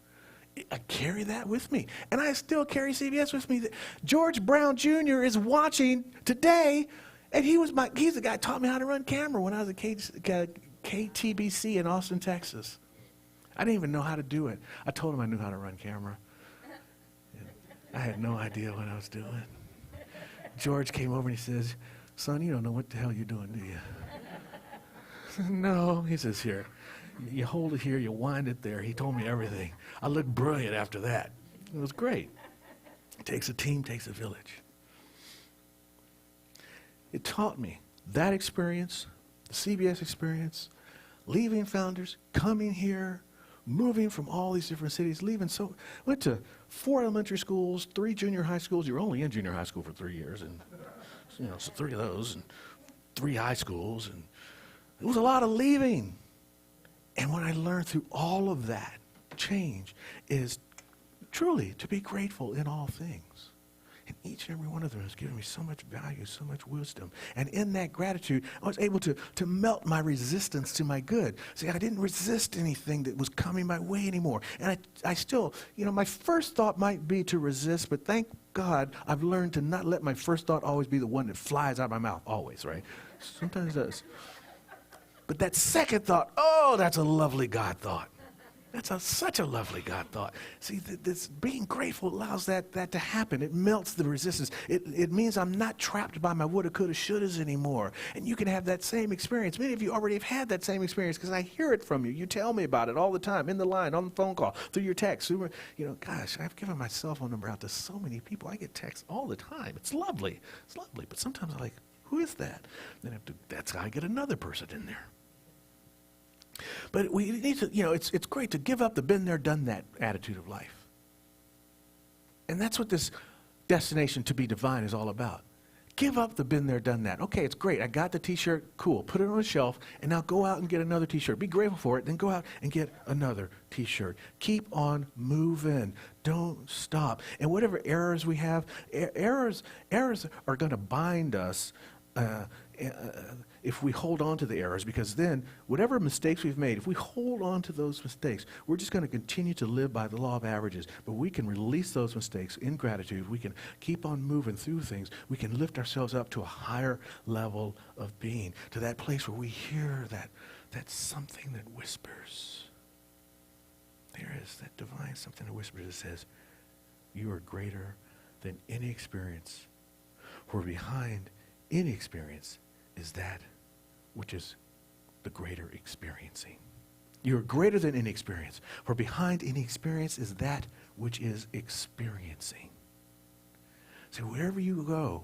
I carry that with me. And I still carry CBS with me. George Brown Jr. is watching today, and he's the guy who taught me how to run camera when I was at KTBC in Austin, Texas. I didn't even know how to do it. I told him I knew how to run camera. And I had no idea what I was doing. George came over and he says, "Son, you don't know what the hell you're doing, do you?" "No," he says, "here. You hold it here, you wind it there." He told me everything. I looked brilliant after that. It was great. It takes a team, takes a village. It taught me that experience, the CBS experience, leaving Founders, coming here, moving from all these different cities, went to 4 elementary schools, 3 junior high schools. You were only in junior high school for 3 years, and so 3 of those, and 3 high schools, and it was a lot of leaving. And what I learned through all of that change is truly to be grateful in all things. And each and every one of them has given me so much value, so much wisdom. And in that gratitude, I was able to melt my resistance to my good. See, I didn't resist anything that was coming my way anymore. And I still, my first thought might be to resist, but thank God I've learned to not let my first thought always be the one that flies out of my mouth, always, right? Sometimes it does. But that second thought, oh, that's a lovely God thought. That's such a lovely God thought. See, this being grateful allows that to happen. It melts the resistance. It means I'm not trapped by my woulda, coulda, shouldas anymore. And you can have that same experience. Many of you already have had that same experience because I hear it from you. You tell me about it all the time, in the line, on the phone call, through your text. Gosh, I've given my cell phone number out to so many people. I get texts all the time. It's lovely. It's lovely. But sometimes I'm like, who is that? Then that's how I get another person in there. But we need to, it's great to give up the been there, done that attitude of life. And that's what this destination to be divine is all about. Give up the been there, done that. Okay, it's great. I got the t-shirt. Cool. Put it on a shelf and now go out and get another t-shirt. Be grateful for it. Then go out and get another t-shirt. Keep on moving. Don't stop. And whatever errors we have, errors are going to bind us if we hold on to the errors, because then whatever mistakes we've made, if we hold on to those mistakes, we're just going to continue to live by the law of averages. But we can release those mistakes in gratitude. We can keep on moving through things. We can lift ourselves up to a higher level of being, to that place where we hear that something that whispers. There is that divine something that whispers that says, you are greater than any experience, for behind any experience is that which is the greater experiencing. You are greater than any experience, for behind any experience is that which is experiencing. So wherever you go,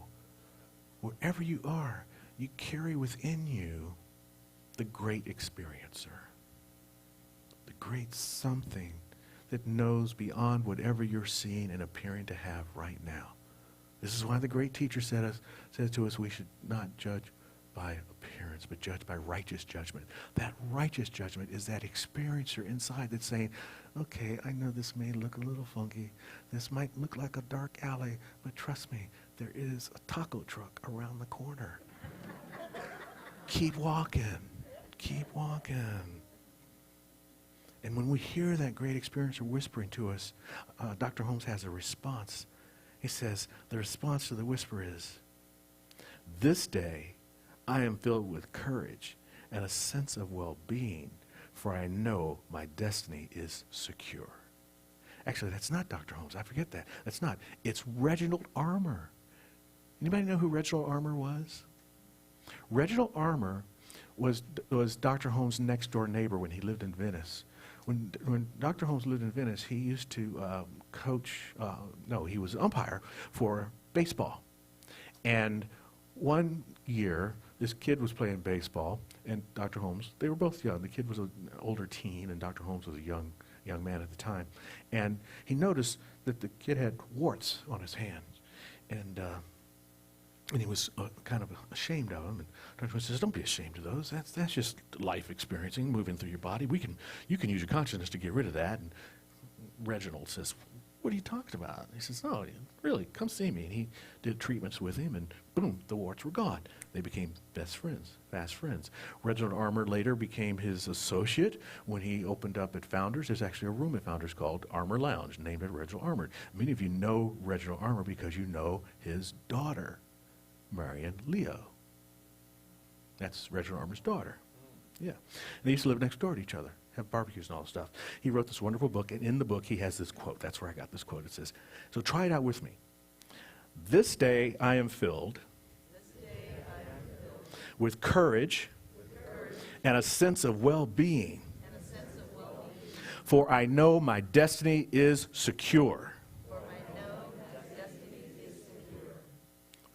wherever you are, you carry within you the great experiencer, the great something that knows beyond whatever you're seeing and appearing to have right now. This is why the great teacher said to us, we should not judge by appearance, but judge by righteous judgment. That righteous judgment is that experiencer inside that's saying, okay, I know this may look a little funky. This might look like a dark alley, but trust me, there is a taco truck around the corner. Keep walking. Keep walking. And when we hear that great experiencer whispering to us, Dr. Holmes has a response. He says, the response to the whisper is, this day I am filled with courage and a sense of well-being, for I know my destiny is secure. Actually, that's not Dr. Holmes. I forget that. That's not. It's Reginald Armour. Anybody know who Reginald Armour was? Reginald Armour was Dr. Holmes' next-door neighbor when he lived in Venice. When Dr. Holmes lived in Venice, he used to he was an umpire for baseball. And one year, this kid was playing baseball, and Dr. Holmes, they were both young. The kid was an older teen, and Dr. Holmes was a young man at the time. And he noticed that the kid had warts on his hands. And he was kind of ashamed of them. And Dr. Holmes says, don't be ashamed of those. That's just life experiencing, moving through your body. You can use your consciousness to get rid of that. And Reginald says, what are you talking about? And he says, no, really, come see me. And he did treatments with him, and boom, the warts were gone. They became best friends, fast friends. Reginald Armour later became his associate when he opened up at Founders. There's actually a room at Founders called Armour Lounge, named after Reginald Armour. Many of you know Reginald Armour because you know his daughter, Marion Leo. That's Reginald Armour's daughter. Yeah. And they used to live next door to each other, have barbecues and all this stuff. He wrote this wonderful book, and in the book he has this quote. That's where I got this quote. It says, so try it out with me. This day I am filled, with courage, and a sense of well-being, for I know my destiny is secure.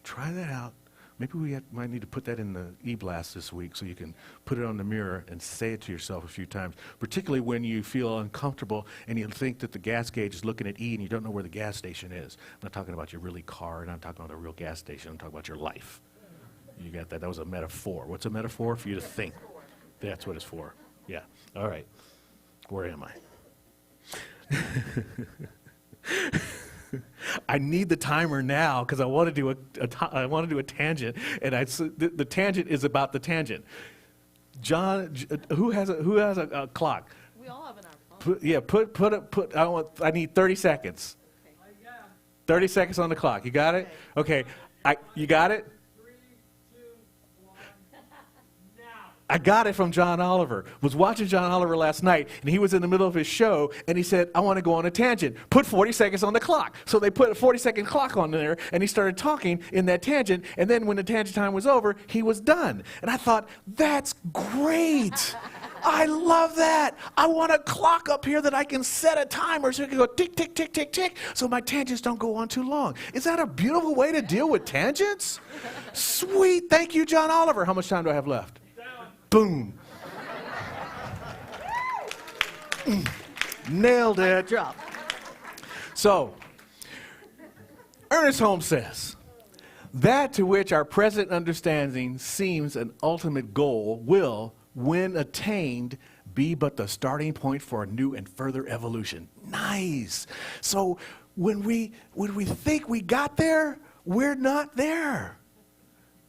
Try that out. Maybe we might need to put that in the e-blast this week so you can put it on the mirror and say it to yourself a few times, particularly when you feel uncomfortable and you think that the gas gauge is looking at E and you don't know where the gas station is. I'm not talking about your really car, and I'm talking about a real gas station. I'm talking about your life. You got that? That was a metaphor. What's a metaphor? For you to think. That's what it's for. Yeah. All right. Where am I? I need the timer now because I want to do I want to do a tangent, and the tangent is about the tangent. John, who has a clock? We all have an our phone. I need 30 seconds. 30 seconds on the clock. You got it? Okay. You got it? I got it from John Oliver. Was watching John Oliver last night, and he was in the middle of his show, and he said, I want to go on a tangent. Put 40 seconds on the clock. So they put a 40-second clock on there, and he started talking in that tangent, and then when the tangent time was over, he was done. And I thought, that's great. I love that. I want a clock up here that I can set a timer so it can go tick, tick, tick, tick, tick, so my tangents don't go on too long. Is that a beautiful way to deal with tangents? Sweet. Thank you, John Oliver. How much time do I have left? Boom. Nailed it. Drop. So, Ernest Holmes says, that to which our present understanding seems an ultimate goal will, when attained, be but the starting point for a new and further evolution. Nice. So when we think we got there, we're not there.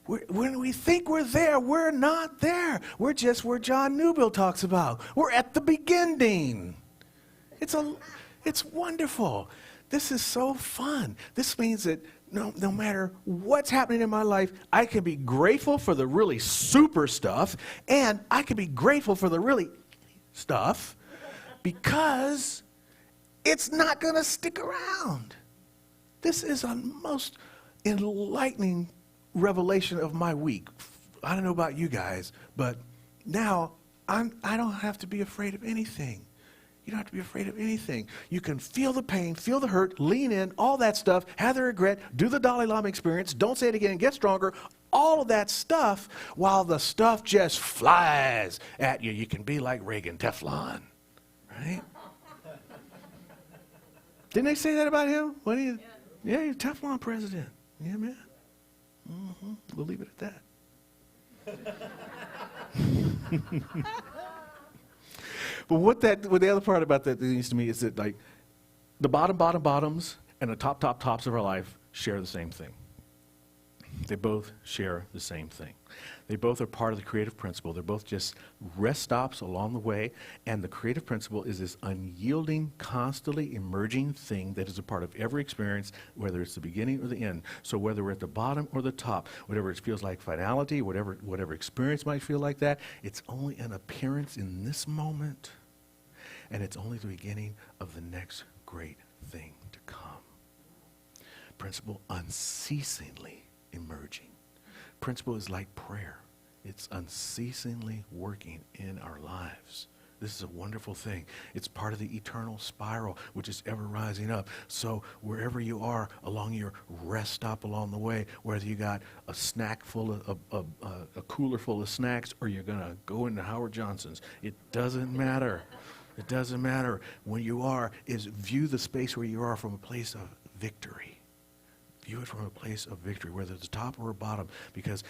When we think we're there, we're not there. We're just where John Newbill talks about. We're at the beginning. It's wonderful. This is so fun. This means that no matter what's happening in my life, I can be grateful for the really super stuff, and I can be grateful for the really stuff because it's not going to stick around. This is a most enlightening revelation of my week. I don't know about you guys, but now I don't have to be afraid of anything. You don't have to be afraid of anything. You can feel the pain, feel the hurt, lean in, all that stuff, have the regret, do the Dalai Lama experience, don't say it again, get stronger, all of that stuff, while the stuff just flies at you. You can be like Reagan, Teflon, right? Didn't they say that about him? Yeah, he's Teflon president. Yeah, man. We'll leave it at that. But what the other part about that means to me is that, like, the bottoms and the tops of our life share the same thing. They both share the same thing. They both are part of the creative principle. They're both just rest stops along the way. And the creative principle is this unyielding, constantly emerging thing that is a part of every experience, whether it's the beginning or the end. So whether we're at the bottom or the top, whatever it feels like finality, whatever experience might feel like that, it's only an appearance in this moment. And it's only the beginning of the next great thing to come. Principle unceasingly emerging. Principle is like prayer. It's unceasingly working in our lives. This is a wonderful thing. It's part of the eternal spiral, which is ever rising up. So wherever you are along your rest stop along the way, whether you got a snack full of, a cooler full of snacks, or you're going to go into Howard Johnson's, it doesn't matter. It doesn't matter. When you are, is view the space where you are from a place of victory. View it from a place of victory, whether it's a top or a bottom, because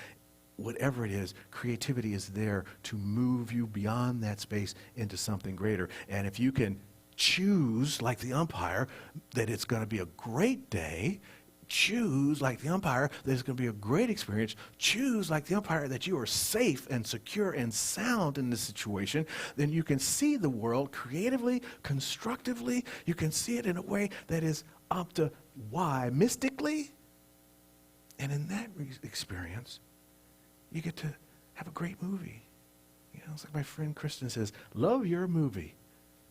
whatever it is, creativity is there to move you beyond that space into something greater. And if you can choose, like the umpire, that it's going to be a great day, choose, like the umpire, that it's going to be a great experience, choose, like the umpire, that you are safe and secure and sound in this situation, then you can see the world creatively, constructively. You can see it in a way that is up to why, mystically. And in that experience, you get to have a great movie. You know, it's like my friend Kristen says, love your movie.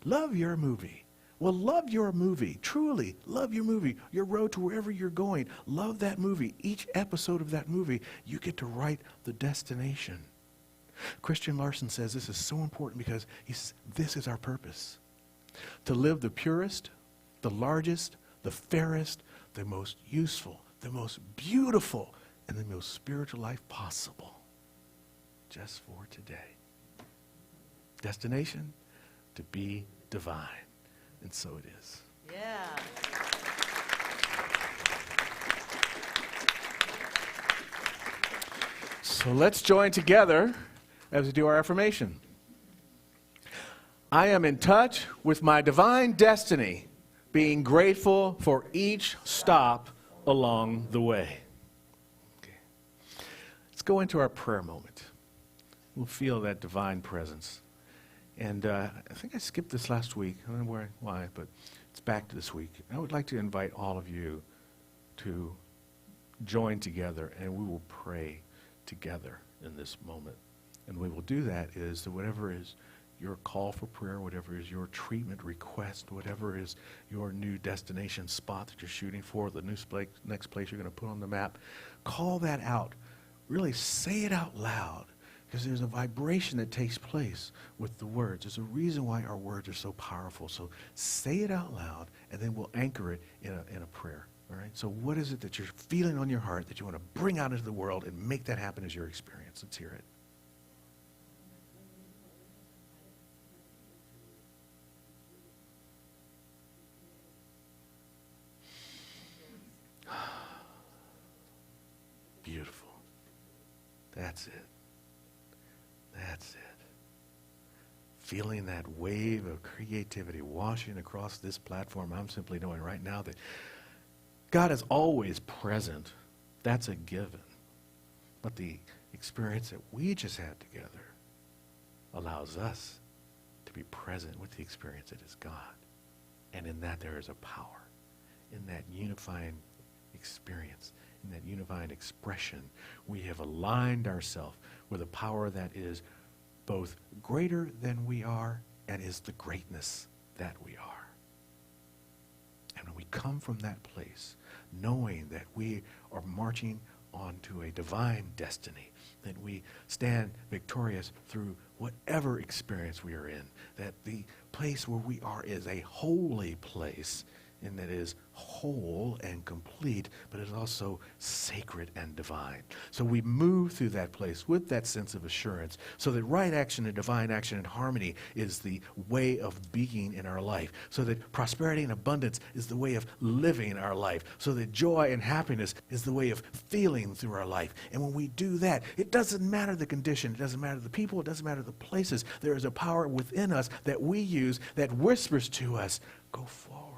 Love your movie. Well, love your movie. Truly, love your movie. Your road to wherever you're going. Love that movie. Each episode of that movie, you get to write the destination. Christian Larson says this is so important because this is our purpose. To live the purest, the largest, the fairest, the most useful, the most beautiful, and the most spiritual life possible. Just for today. Destination, to be divine. And so it is. Yeah. So let's join together as we do our affirmation. I am in touch with my divine destiny being grateful for each stop along the way. Okay. Let's go into our prayer moment. We'll feel that divine presence. And I think I skipped this last week. I don't know why, but it's back to this week. I would like to invite all of you to join together, and we will pray together in this moment. And we will do that is that whatever is your call for prayer, whatever is your treatment request, whatever is your new destination spot that you're shooting for, the next place you're going to put on the map, call that out. Really say it out loud, because there's a vibration that takes place with the words. There's a reason why our words are so powerful. So say it out loud, and then we'll anchor it in a prayer. All right? So what is it that you're feeling on your heart that you want to bring out into the world and make that happen as your experience? Let's hear it. Beautiful. That's it. That's it. Feeling that wave of creativity washing across this platform, I'm simply knowing right now that God is always present. That's a given. But the experience that we just had together allows us to be present with the experience that is God. And in that there is a power. In that unifying experience, in that unifying expression, we have aligned ourselves with a power that is both greater than we are and is the greatness that we are. And when we come from that place, knowing that we are marching onto a divine destiny, that we stand victorious through whatever experience we are in, that the place where we are is a holy place, and that is whole and complete, but is also sacred and divine. So we move through that place with that sense of assurance, so that right action and divine action and harmony is the way of being in our life, so that prosperity and abundance is the way of living in our life, so that joy and happiness is the way of feeling through our life. And when we do that, it doesn't matter the condition, it doesn't matter the people, it doesn't matter the places. There is a power within us that we use that whispers to us, go forward.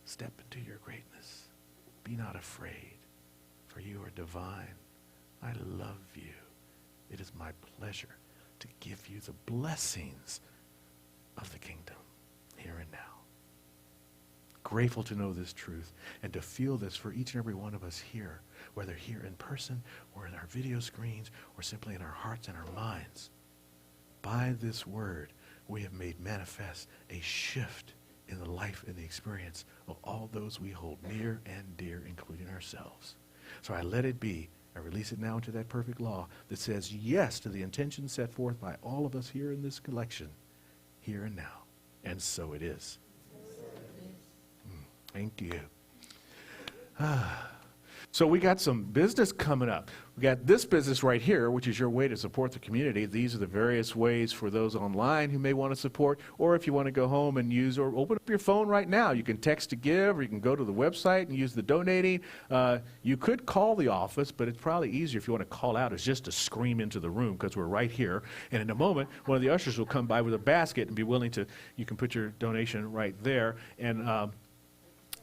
Step into your greatness. Be not afraid, for you are divine. I love you. It is my pleasure to give you the blessings of the kingdom here and now. Grateful to know this truth and to feel this for each and every one of us here, whether here in person or in our video screens or simply in our hearts and our minds. By this word, we have made manifest a shift in the life and the experience of all those we hold near and dear, including ourselves. So I let it be. I release it now into that perfect law that says yes to the intention set forth by all of us here in this collection, here and now. And so it is. Thank you. So we got some business coming up. We got this business right here, which is your way to support the community. These are the various ways for those online who may want to support, or if you want to go home and use, or open up your phone right now. You can text to give, or you can go to the website and use the donating. You could call the office, but it's probably easier if you want to call out is just to scream into the room, because we're right here. And in a moment, one of the ushers will come by with a basket and be willing to, you can put your donation right there. And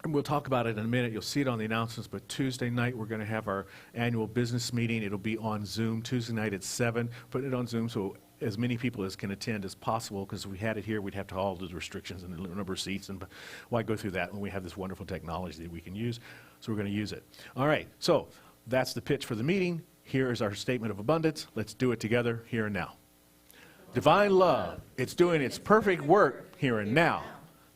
we'll talk about it in a minute. You'll see it on the announcements. But Tuesday night, we're going to have our annual business meeting. It'll be on Zoom Tuesday night at 7. Put it on Zoom so as many people as can attend as possible, because if we had it here, we'd have to have all those restrictions and the number of seats. And why go through that when we have this wonderful technology that we can use? So we're going to use it. All right. So that's the pitch for the meeting. Here is our statement of abundance. Let's do it together here and now. Divine love, it's doing its perfect work here and now.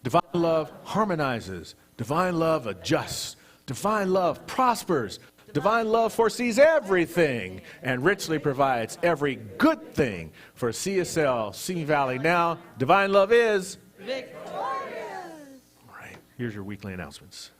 Divine love harmonizes. Divine love adjusts. Divine love prospers. Divine love foresees everything and richly provides every good thing for CSL, Simi Valley Now. Divine love is victorious. All right, here's your weekly announcements.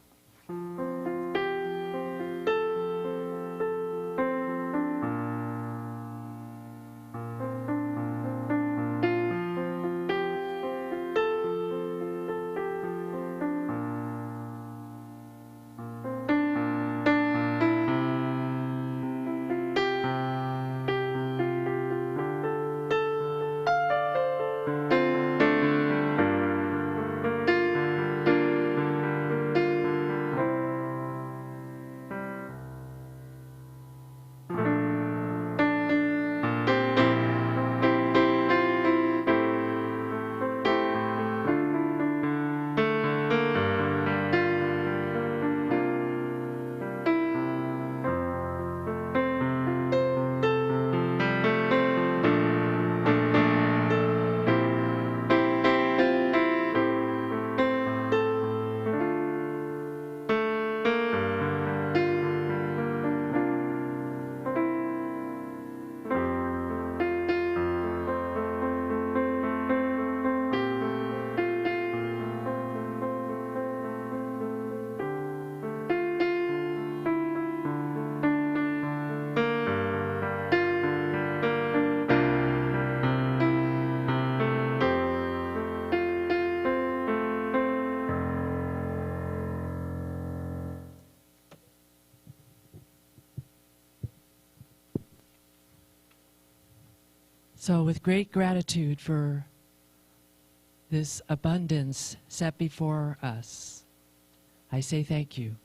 So with great gratitude for this abundance set before us, I say thank you.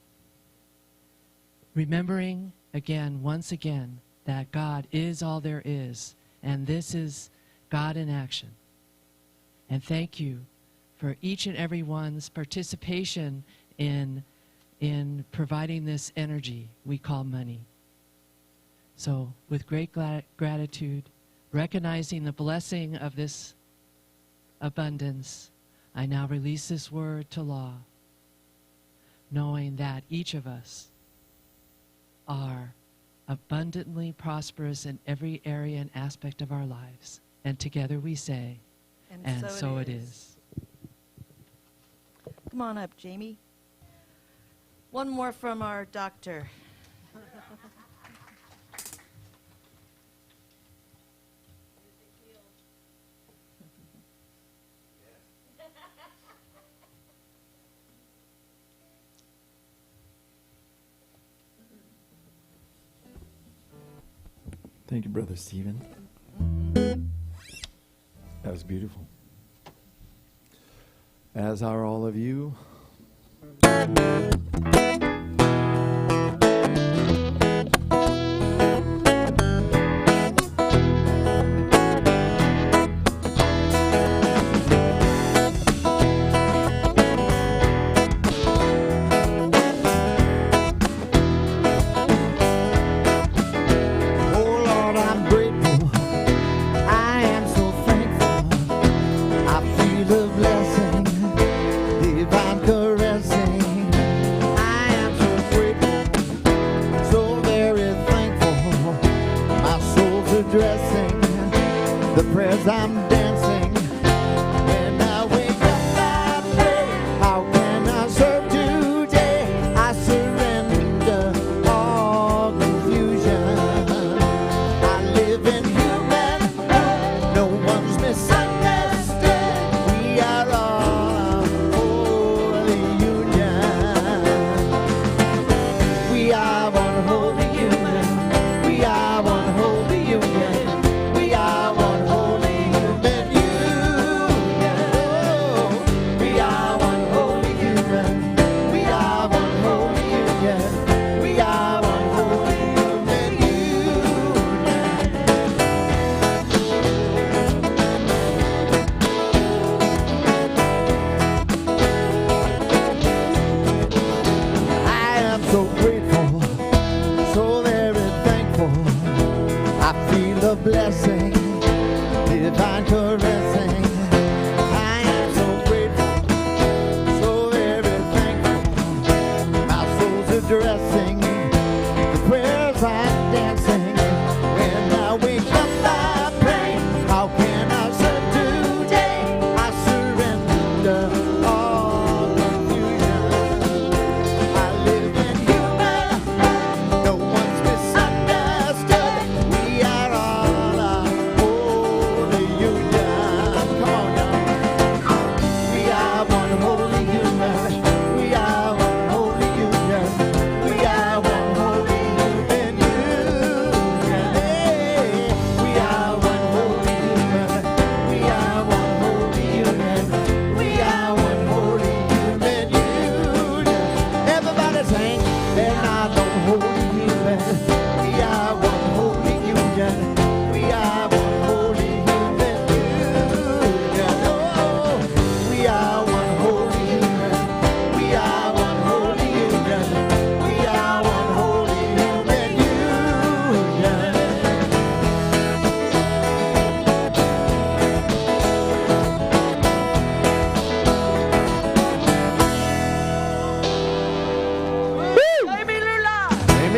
Remembering again, once again, that God is all there is, and this is God in action. And thank you for each and every one's participation in providing this energy we call money. So with great gratitude, recognizing the blessing of this abundance, I now release this word to law, knowing that each of us are abundantly prosperous in every area and aspect of our lives. And together we say, and so it is. Come on up, Jamie. One more from our doctor. Thank you, Brother Stephen. That was beautiful. As are all of you.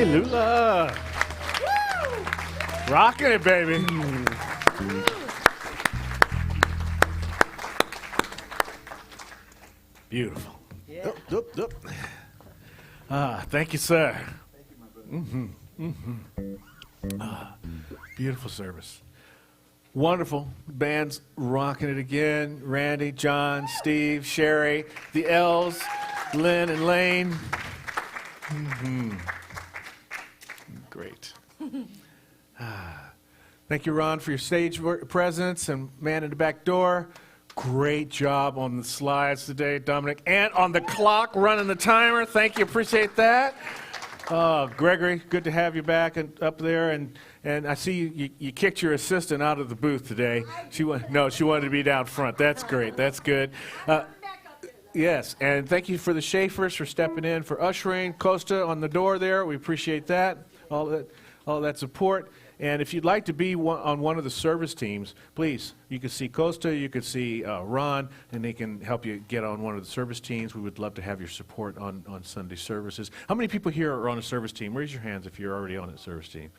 Lula. Rocking it, baby. Beautiful. Yeah. Thank you, sir. Beautiful service. Wonderful. Band's rocking it again. Randy, John, Steve, Cherie, the L's, Lynn and Lane. Great. Thank you, Ron, for your stage presence, and man in the back door. Great job on the slides today, Dominic, and on the clock, running the timer. Thank you, appreciate that. Gregory, good to have you back and up there, and I see you kicked your assistant out of the booth today. She wanted to be down front. That's great. That's good. Yes, and thank you for the Schaefers for stepping in, for ushering. Costa on the door there, we appreciate that, all that support. And if you'd like to be on one of the service teams, please, you can see Costa, you can see Ron, and they can help you get on one of the service teams. We would love to have your support on Sunday services. How many people here are on a service team? Raise your hands if you're already on a service team.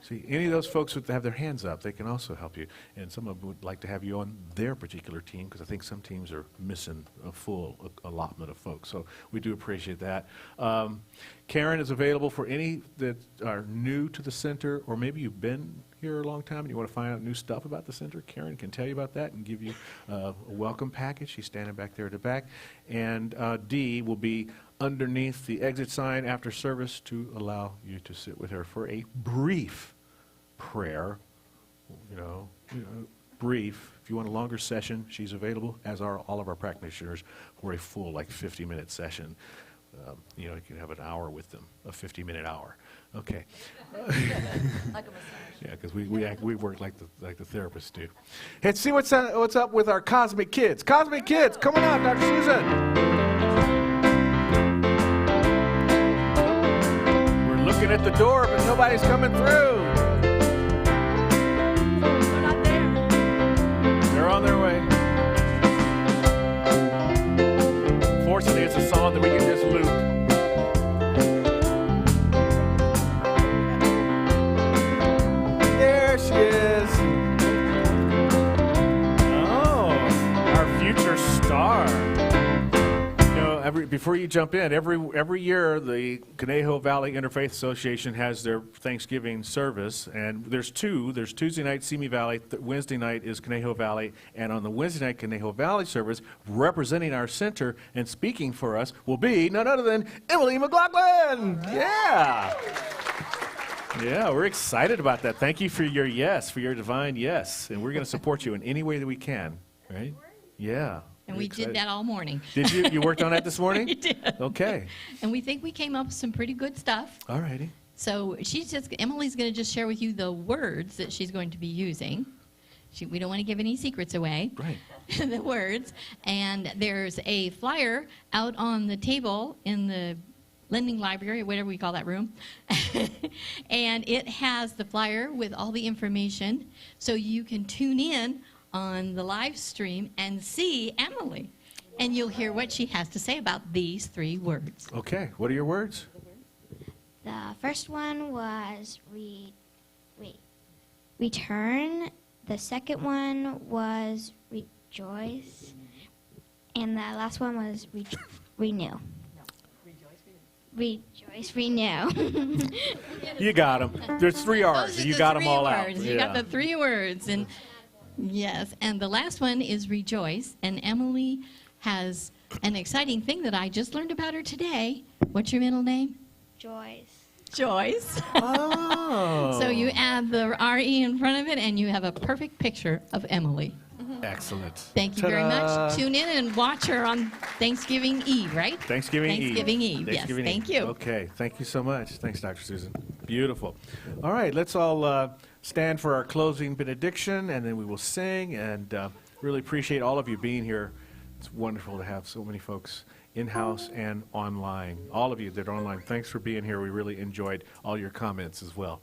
See, any of those folks that have their hands up, they can also help you. And some of them would like to have you on their particular team, because I think some teams are missing a full allotment of folks. So we do appreciate that. Karen is available for any that are new to the center, or maybe you've been here a long time and you want to find out new stuff about the center. Karen can tell you about that and give you a welcome package. She's standing back there at the back. And Dee will be underneath the exit sign after service to allow you to sit with her for a brief prayer, brief. If you want a longer session, she's available, as are all of our practitioners, for a full, 50-minute session. You can have an hour with them, a 50-minute hour. Okay. Like a massage. Yeah, because we work like the therapists do. Hey, see what's up with our Cosmic Kids. Cosmic Kids, come on out, Dr. Susan. Looking at the door, but nobody's coming through. They're not there. They're on their way. Fortunately, it's a song that we can just loop. There she is. Oh, our future star. Before you jump in, every year the Conejo Valley Interfaith Association has their Thanksgiving service, and there's two. There's Tuesday night, Simi Valley. Wednesday night is Conejo Valley, and on the Wednesday night Conejo Valley service, representing our center and speaking for us will be none other than Emily McLaughlin. Yeah. Yeah, we're excited about that. Thank you for your yes, for your divine yes, and we're going to support you in any way that we can. Right? Yeah. And we did that all morning. Did you? You worked on that this morning? We did. Okay. And we think we came up with some pretty good stuff. All righty. So Emily's going to just share with you the words that she's going to be using. We don't want to give any secrets away. Right. The words. And there's a flyer out on the table in the lending library, whatever we call that room. And it has the flyer with all the information, so you can tune in on the live stream and see Emily, and you'll hear what she has to say about these 3 words. Okay, what are your words? The first one was return. The second one was rejoice. And the last one was renew. Rejoice, renew. You got them. There's 3 R's. Those are You the got them 3 all words. out. You got the 3 words. And yes, and the last one is rejoice. And Emily has an exciting thing that I just learned about her today. What's your middle name? Joyce. Joyce. Oh. So you add the R-E in front of it, and you have a perfect picture of Emily. Excellent. Thank you very Ta-da. much. Tune in and watch her on Thanksgiving Eve, right? Thanksgiving Eve. Thanksgiving Eve, yes. Thanksgiving Thank Eve. you. Okay, thank you so much. Thanks, Dr. Susan. Beautiful. All right, let's all stand for our closing benediction, and then we will sing, and really appreciate all of you being here. It's wonderful to have so many folks in-house and online. All of you that are online, thanks for being here. We really enjoyed all your comments as well.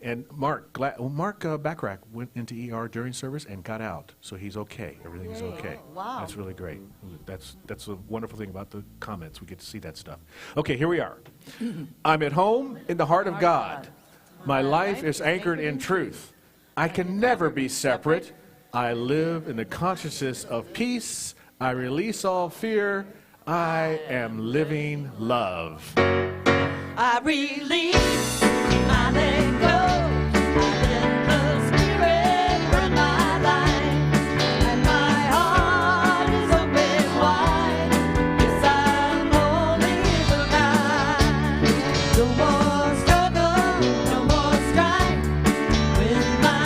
And Mark Backrack went into ER during service and got out, so he's okay. Everything's okay. Wow. That's really great. That's a wonderful thing about the comments. We get to see that stuff. Okay, here we are. I'm at home in the heart of God. My life is anchored in truth. I can never be separate. I live in the consciousness of peace. I release all fear. I am living love. I release, I let go. No more struggle, no more strife with my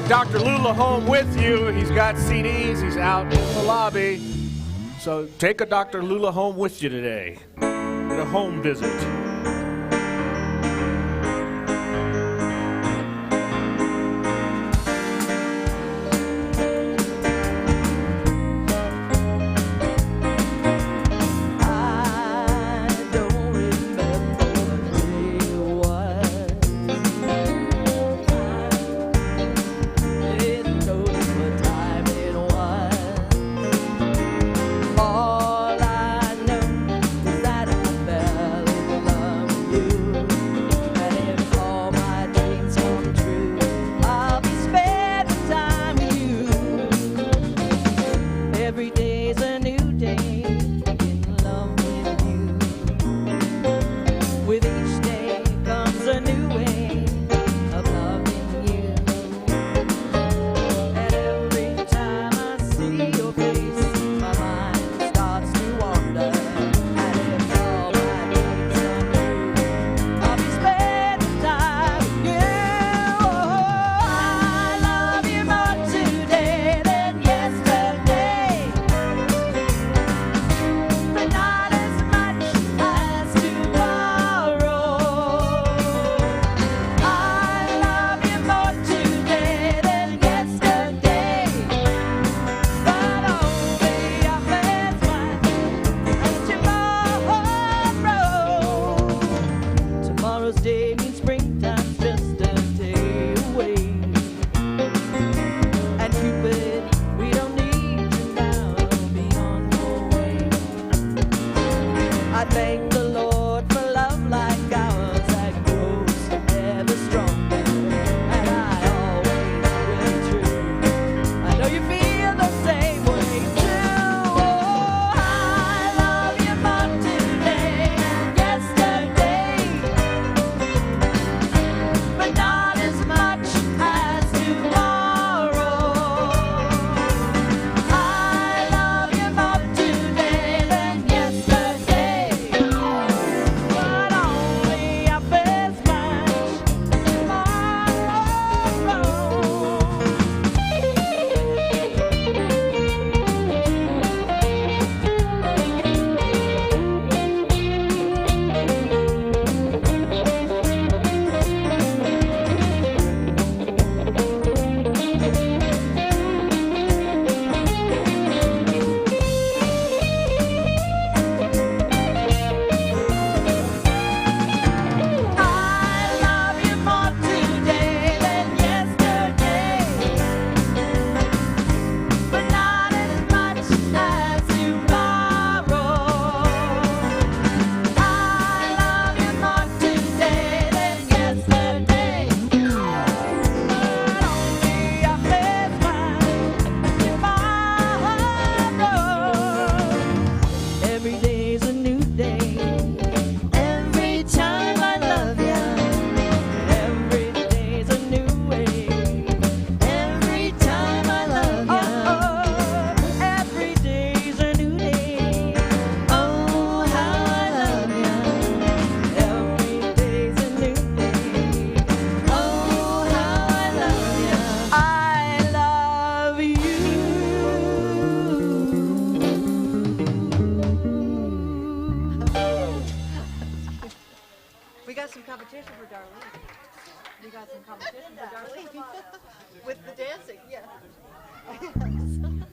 Take Dr. Lula home with you. He's got CDs. He's out in the lobby. So take a Dr. Lula home with you today. Get a home visit.